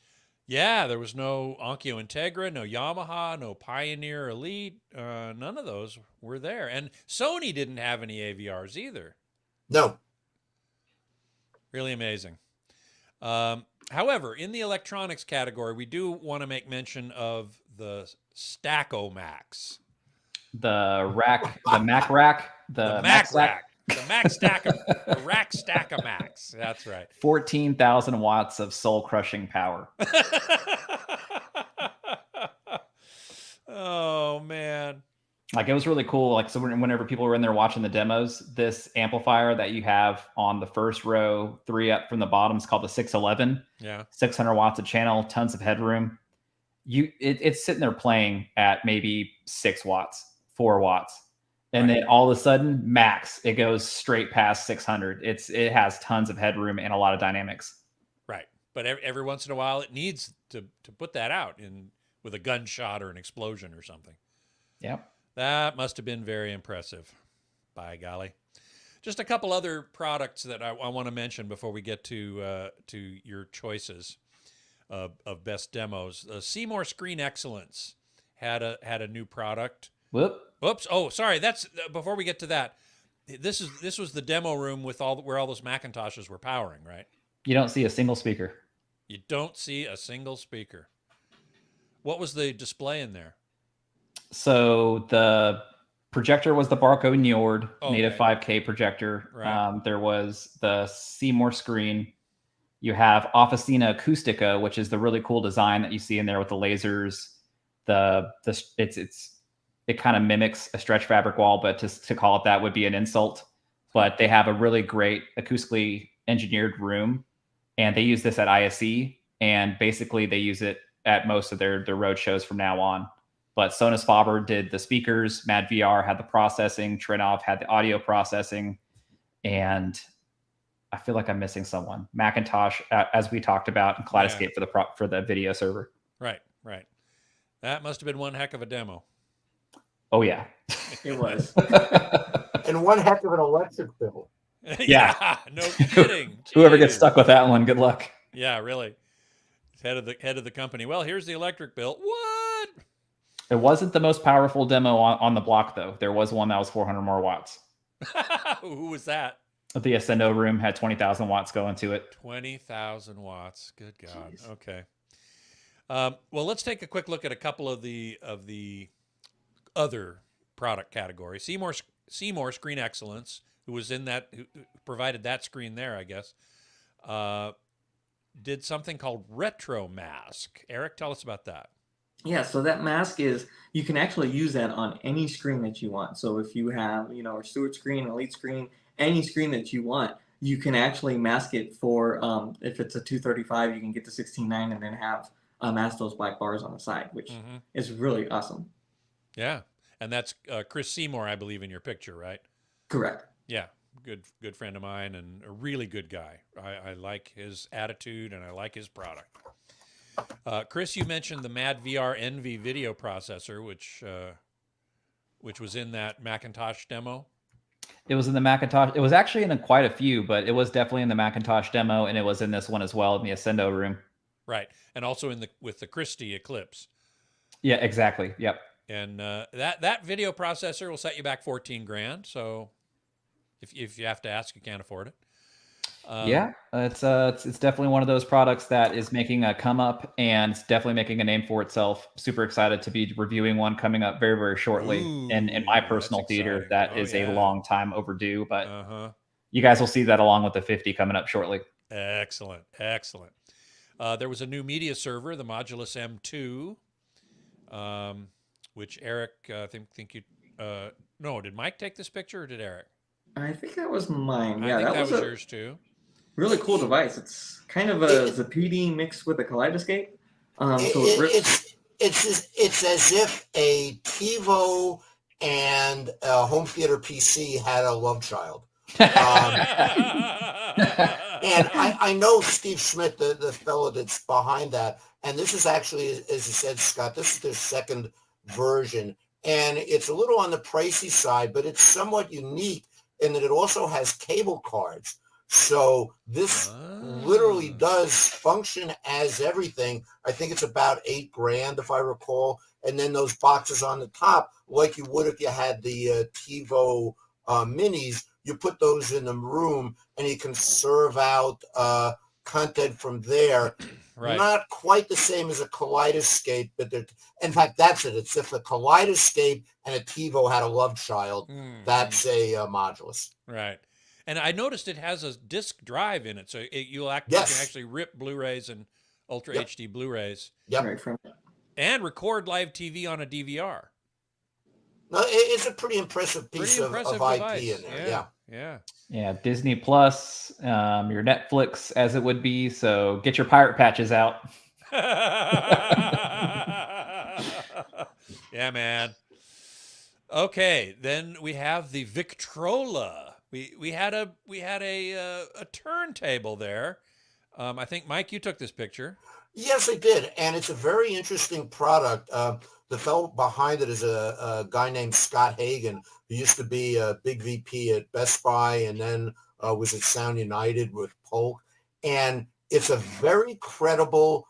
Speaker 1: Yeah, there was no Onkyo Integra, no Yamaha, no Pioneer Elite. None of those were there. And Sony didn't have any AVRs either.
Speaker 4: No.
Speaker 1: Really amazing. However, in the electronics category, we do want to make mention of the Stacko Max.
Speaker 2: The Mac Rack.
Speaker 1: The Mac Rack. The Mac Stacker. The Rack Stacker Max. That's right.
Speaker 2: 14,000 watts of soul-crushing power.
Speaker 1: Oh, man.
Speaker 2: Like, it was really cool. Like, so whenever people were in there watching the demos, this amplifier that you have on the first row, 3 up from the bottom, is called the 611.
Speaker 1: Yeah.
Speaker 2: 600 watts a channel, tons of headroom. It's sitting there playing at maybe 6 watts, 4 watts. And then all of a sudden, max, it goes straight past 600. It has tons of headroom and a lot of dynamics.
Speaker 1: Right. But every once in a while, it needs to put that out with a gunshot or an explosion or something.
Speaker 2: Yep.
Speaker 1: That must have been very impressive. By golly. Just a couple other products that I want to mention before we get to your choices. of best demos. Seymour Screen Excellence had a new product.
Speaker 2: Whoop.
Speaker 1: Oops. Oh, sorry. That's before we get to that. This was the demo room with where all those Macintoshes were powering, right?
Speaker 2: You don't see a single speaker.
Speaker 1: You don't see a single speaker. What was the display in there?
Speaker 2: So the projector was the Barco Njord native
Speaker 1: Okay.
Speaker 2: 5K projector.
Speaker 1: Right.
Speaker 2: There was the Seymour screen. You have Officina Acustica, which is the really cool design that you see in there with the lasers. It kind of mimics a stretch fabric wall, but to call it that would be an insult. But they have a really great acoustically engineered room, and they use this at ISE, and basically they use it at most of their road shows from now on. But Sonus Faber did the speakers, Mad VR had the processing, Trinov had the audio processing, and I feel like I'm missing someone. Macintosh, as we talked about, and Kaleidoscape for the video server.
Speaker 1: Right. That must have been one heck of a demo.
Speaker 2: Oh yeah,
Speaker 3: It was.
Speaker 4: And one heck of an electric bill.
Speaker 1: Yeah, no kidding.
Speaker 2: Whoever gets
Speaker 1: Jeez.
Speaker 2: stuck with that one, good luck.
Speaker 1: Yeah, really. Head of the company. Well, here's the electric bill. What?
Speaker 2: It wasn't the most powerful demo on the block, though. There was one that was 400 more watts.
Speaker 1: Who was that?
Speaker 2: The Ascendo room had 20,000 watts going to it.
Speaker 1: 20,000 watts. Good God.
Speaker 3: Jeez.
Speaker 1: Okay. Well, let's take a quick look at a couple of the other product categories. Seymour Screen Excellence, who was in that, who provided that screen there, I guess, did something called Retro Mask. Erik, tell us about that.
Speaker 3: Yeah, so that mask is, you can actually use that on any screen that you want. So if you have, a Stewart screen, Elite screen, any screen that you want, you can actually mask it for, if it's a 235, you can get to 16:9 and then have mask those black bars on the side, which is really awesome.
Speaker 1: Yeah. And that's Chris Seymour, I believe, in your picture, right?
Speaker 3: Correct.
Speaker 1: Yeah. Good friend of mine and a really good guy. I like his attitude and I like his product. Chris, you mentioned the Mad VR Envy video processor, which was in that Macintosh demo.
Speaker 2: It was in the Macintosh. It was actually in quite a few, but it was definitely in the Macintosh demo, and it was in this one as well in the Ascendo room.
Speaker 1: Right, and also with the Christie Eclipse.
Speaker 2: Yeah, exactly. Yep.
Speaker 1: And that video processor will set you back 14 grand. So if you have to ask, you can't afford it.
Speaker 2: Yeah, it's definitely one of those products that is making a come up, and it's definitely making a name for itself. Super excited to be reviewing one coming up very, very shortly. In my personal theater,
Speaker 1: exciting.
Speaker 2: that is a long time overdue, but
Speaker 1: you
Speaker 2: guys will see that along with the 50 coming up shortly.
Speaker 1: Excellent. There was a new media server, the Modulus M2, which Erik, I think you, no, did Mike take this picture or did Erik?
Speaker 3: I think that was mine.
Speaker 1: I
Speaker 3: Yeah,
Speaker 1: think
Speaker 3: that was
Speaker 1: yours too.
Speaker 3: Really cool device. It's kind of a Zapedi mixed with a Kaleidoscape.
Speaker 4: It's as if a TiVo and a home theater PC had a love child. And I know Steve Schmidt, the fellow that's behind that, and this is actually, as you said, Scott, this is their second version, and it's a little on the pricey side, but it's somewhat unique in that it also has cable cards. So this literally does function as everything. I think it's about $8 grand, if I recall. And then those boxes on the top, like you would if you had the TiVo minis, you put those in the room and you can serve out content from there. Right. Not quite the same as a Kaleidoscape, but in fact, that's it. It's if a Kaleidoscape and a TiVo had a love child, that's a Modulus.
Speaker 1: Right. And I noticed it has a disk drive in it, so you can actually rip Blu-rays and Ultra HD Blu-rays.
Speaker 3: Yep.
Speaker 1: And record live TV on a DVR.
Speaker 4: No, it's a pretty impressive piece of IP in there.
Speaker 2: Yeah. Disney Plus, your Netflix, as it would be. So get your pirate patches out.
Speaker 1: Yeah, man. Okay, then we have the Victrola. We had a turntable there. I think Mike, you took this picture.
Speaker 4: Yes, I did, and it's a very interesting product. The fellow behind it is a guy named Scott Hagan, who used to be a big VP at Best Buy and then was at Sound United with Polk. And it's a very credible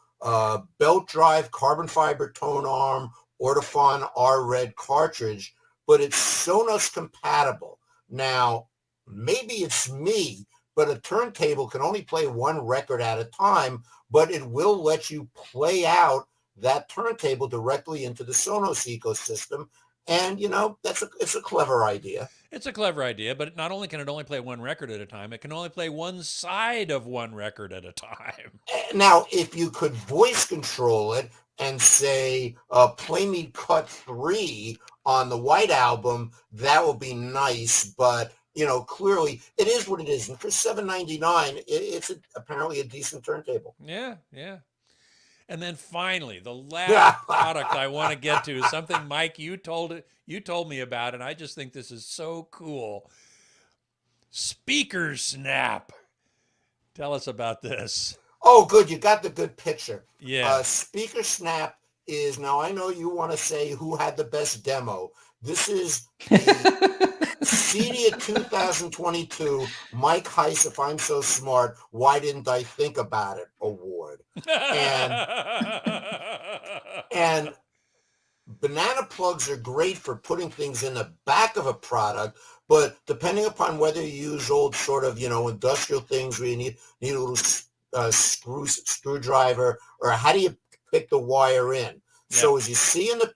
Speaker 4: belt drive, carbon fiber tone arm, Ortofon R-Red cartridge, but it's Sonos compatible. Now, maybe it's me, but a turntable can only play one record at a time, but it will let you play out that turntable directly into the Sonos ecosystem. And, it's a clever idea.
Speaker 1: It's a clever idea, but not only can it only play one record at a time, it can only play one side of one record at a time.
Speaker 4: Now, if you could voice control it and say, play me cut 3 on the White Album, that would be nice. But, clearly it is what it is. And for $7.99, it's apparently a decent turntable.
Speaker 1: Yeah, yeah. And then finally, the last product I want to get to is something, Mike, you told me about, and I just think this is so cool. Speaker Snap. Tell us about this.
Speaker 4: Oh, good. You got the good picture.
Speaker 1: Yeah.
Speaker 4: Speaker Snap is, now I know you want to say who had the best demo. This is the CEDIA 2022 Mike Heiss, If I'm So Smart, Why Didn't I Think About It award. And banana plugs are great for putting things in the back of a product, but depending upon whether you use old sort of, industrial things where you need a little screwdriver, or how do you pick the wire in? Yep. So as you see in the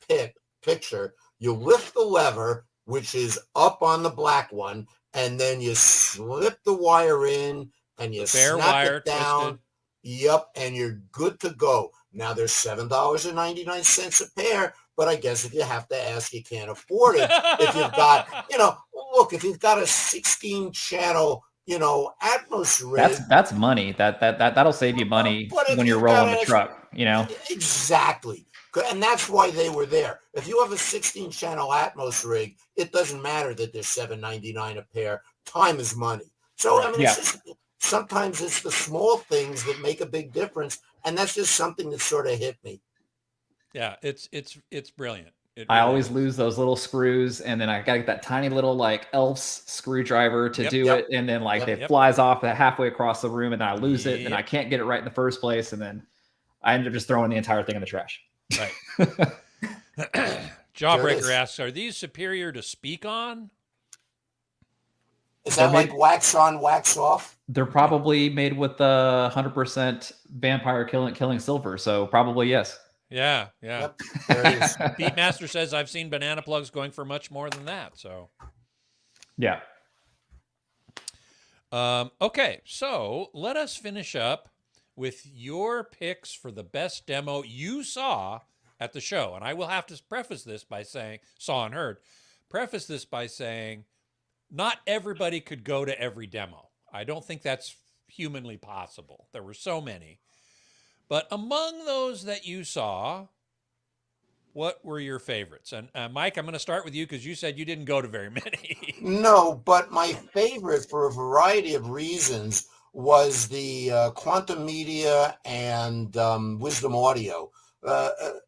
Speaker 4: picture, you lift the lever, which is up on the black one, and then you slip the wire in and you snap it down. Twisted. Yep, and you're good to go. Now there's $7.99 a pair, but I guess if you have to ask, you can't afford it. If you've got, if you've got a 16-channel, Atmos rig,
Speaker 2: that's money. That'll save you money when you're rolling the truck.
Speaker 4: Exactly. And that's why they were there. If you have a 16-channel Atmos rig, it doesn't matter that they're $7.99 a pair. Time is money. So, it's just, sometimes it's the small things that make a big difference. And that's just something that sort of hit me.
Speaker 1: Yeah, it's brilliant.
Speaker 2: I always lose those little screws, and then I got to get that tiny little Elf's screwdriver to do it, and then it flies off halfway across the room, and then I lose it, and I can't get it right in the first place, and then I end up just throwing the entire thing in the trash.
Speaker 1: Right. Jawbreaker asks, are these superior to Speak On?
Speaker 4: Is that like wax on, wax off?
Speaker 2: They're probably made with 100% vampire killing silver, so probably yes.
Speaker 1: Yeah.
Speaker 4: Yep, there it is.
Speaker 1: Beatmaster says I've seen banana plugs going for much more than that. So,
Speaker 2: yeah.
Speaker 1: Okay, so let us finish up with your picks for the best demo you saw at the show. And I will have to preface this by saying, saw and heard, preface this by saying, not everybody could go to every demo. I don't think that's humanly possible. There were so many. But among those that you saw, what were your favorites? And Mike, I'm going to start with you because you said you didn't go to very many.
Speaker 4: No, but my favorite for a variety of reasons was the Quantum Media and Wisdom Audio. The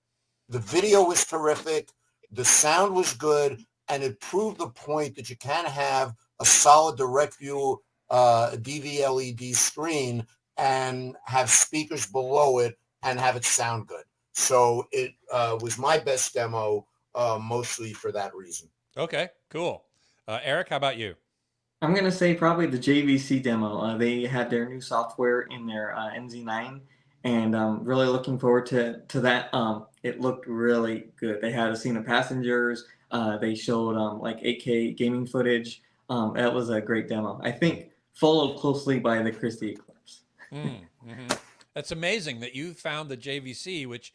Speaker 4: video was terrific. The sound was good. And it proved the point that you can have a solid direct view DV LED screen and have speakers below it and have it sound good. So it was my best demo, mostly for that reason.
Speaker 1: Okay, cool. Erik, how about you?
Speaker 3: I'm going to say probably the JVC demo. They had their new software in their NZ9, and really looking forward to that. It looked really good. They had a scene of passengers. They showed like 8K gaming footage. That was a great demo. I think followed closely by the Christie Eclipse.
Speaker 1: That's amazing that you found the JVC, which,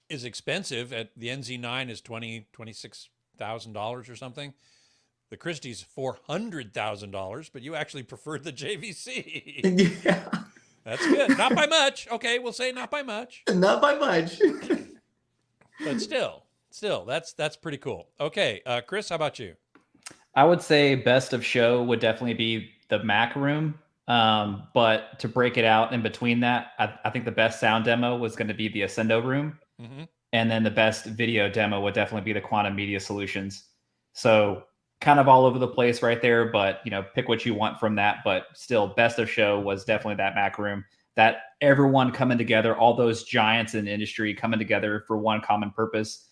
Speaker 1: is expensive. At the NZ9 is $26,000 or something. The Christie's $400,000, but you actually preferred the JVC.
Speaker 3: Yeah.
Speaker 1: That's good. Not by much. Okay, we'll say not by much.
Speaker 3: Not by much.
Speaker 1: But still, that's pretty cool. Okay, Chris, how about you?
Speaker 2: I would say best of show would definitely be the Mac room. But to break it out in between that, I think the best sound demo was going to be the Ascendo room. Mm-hmm. And then the best video demo would definitely be the Quantum Media Solutions. So kind of all over the place right there, but pick what you want from that. But still, best of show was definitely that Mac room. that everyone coming together, all those giants in the industry coming together for one common purpose.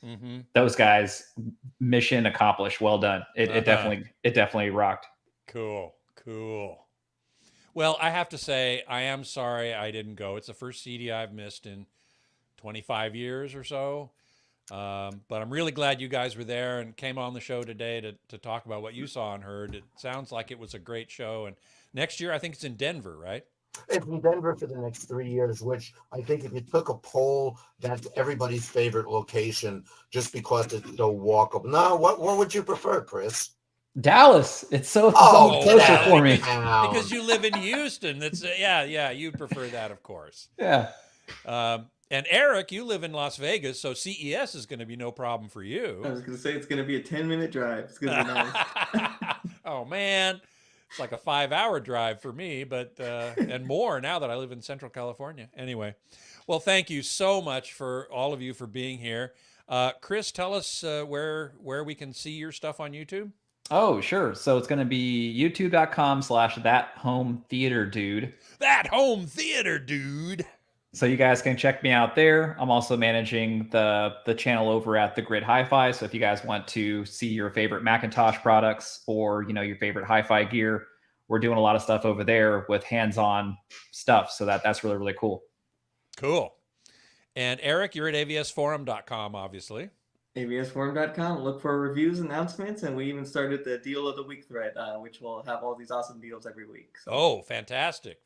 Speaker 2: Those guys, mission accomplished. Well done. It definitely rocked.
Speaker 1: Cool. Well, I have to say, I am sorry I didn't go. It's the first CEDIA I've missed in 25 years or so. But I'm really glad you guys were there and came on the show today to talk about what you saw and heard. It sounds like it was a great show. And next year, I think it's in Denver, right?
Speaker 4: It's in Denver for the next 3 years, which I think if you took a poll, that's everybody's favorite location just because it's so walkable. No, what would you prefer, Chris?
Speaker 2: Dallas. It's so
Speaker 4: closer
Speaker 2: for me.
Speaker 1: Because you live in Houston. That's yeah, you'd prefer that, of course.
Speaker 2: Yeah.
Speaker 1: And Erik, you live in Las Vegas, so CES is going to be no problem for you.
Speaker 3: I was going to say it's going to be a 10-minute drive. It's going to be nice.
Speaker 1: Oh man, it's like a 5-hour drive for me, but and more now that I live in Central California. Anyway, well, thank you so much for all of you for being here. Chris, tell us where we can see your stuff on YouTube.
Speaker 2: Oh, sure. So it's going to be youtube.com/thathometheaterdude.
Speaker 1: That home theater dude.
Speaker 2: So you guys can check me out there. I'm also managing the channel over at The Grid Hi-Fi. So if you guys want to see your favorite Macintosh products or, your favorite hi-fi gear, we're doing a lot of stuff over there with hands-on stuff. So that's really, really cool.
Speaker 1: Cool. And Erik, you're at avsforum.com, obviously.
Speaker 3: avsforum.com. Look for reviews, announcements, and we even started the Deal of the Week thread, which will have all these awesome deals every week. So.
Speaker 1: Oh, fantastic.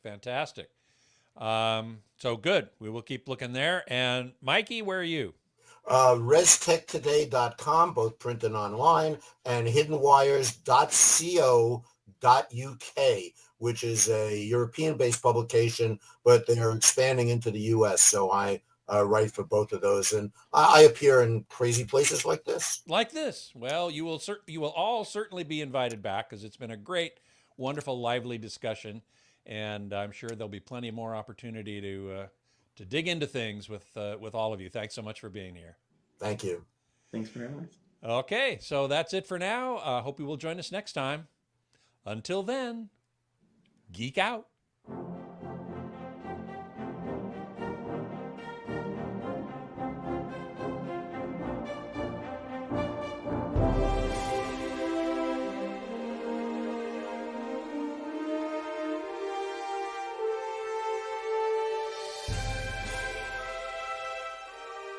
Speaker 1: So good. We will keep looking there. And Mikey, where are you?
Speaker 4: ResTechToday.com, both print and online, and hiddenwires.co.uk, which is a European-based publication, but they are expanding into the U.S., so I write for both of those, and I appear in crazy places like this.
Speaker 1: Well, you will all certainly be invited back because it's been a great, wonderful, lively discussion, and I'm sure there'll be plenty more opportunity to dig into things with all of you. Thanks so much for being here.
Speaker 4: Thank you.
Speaker 3: Thanks for having us.
Speaker 1: Okay, so that's it for now. Hope you will join us next time. Until then, geek out.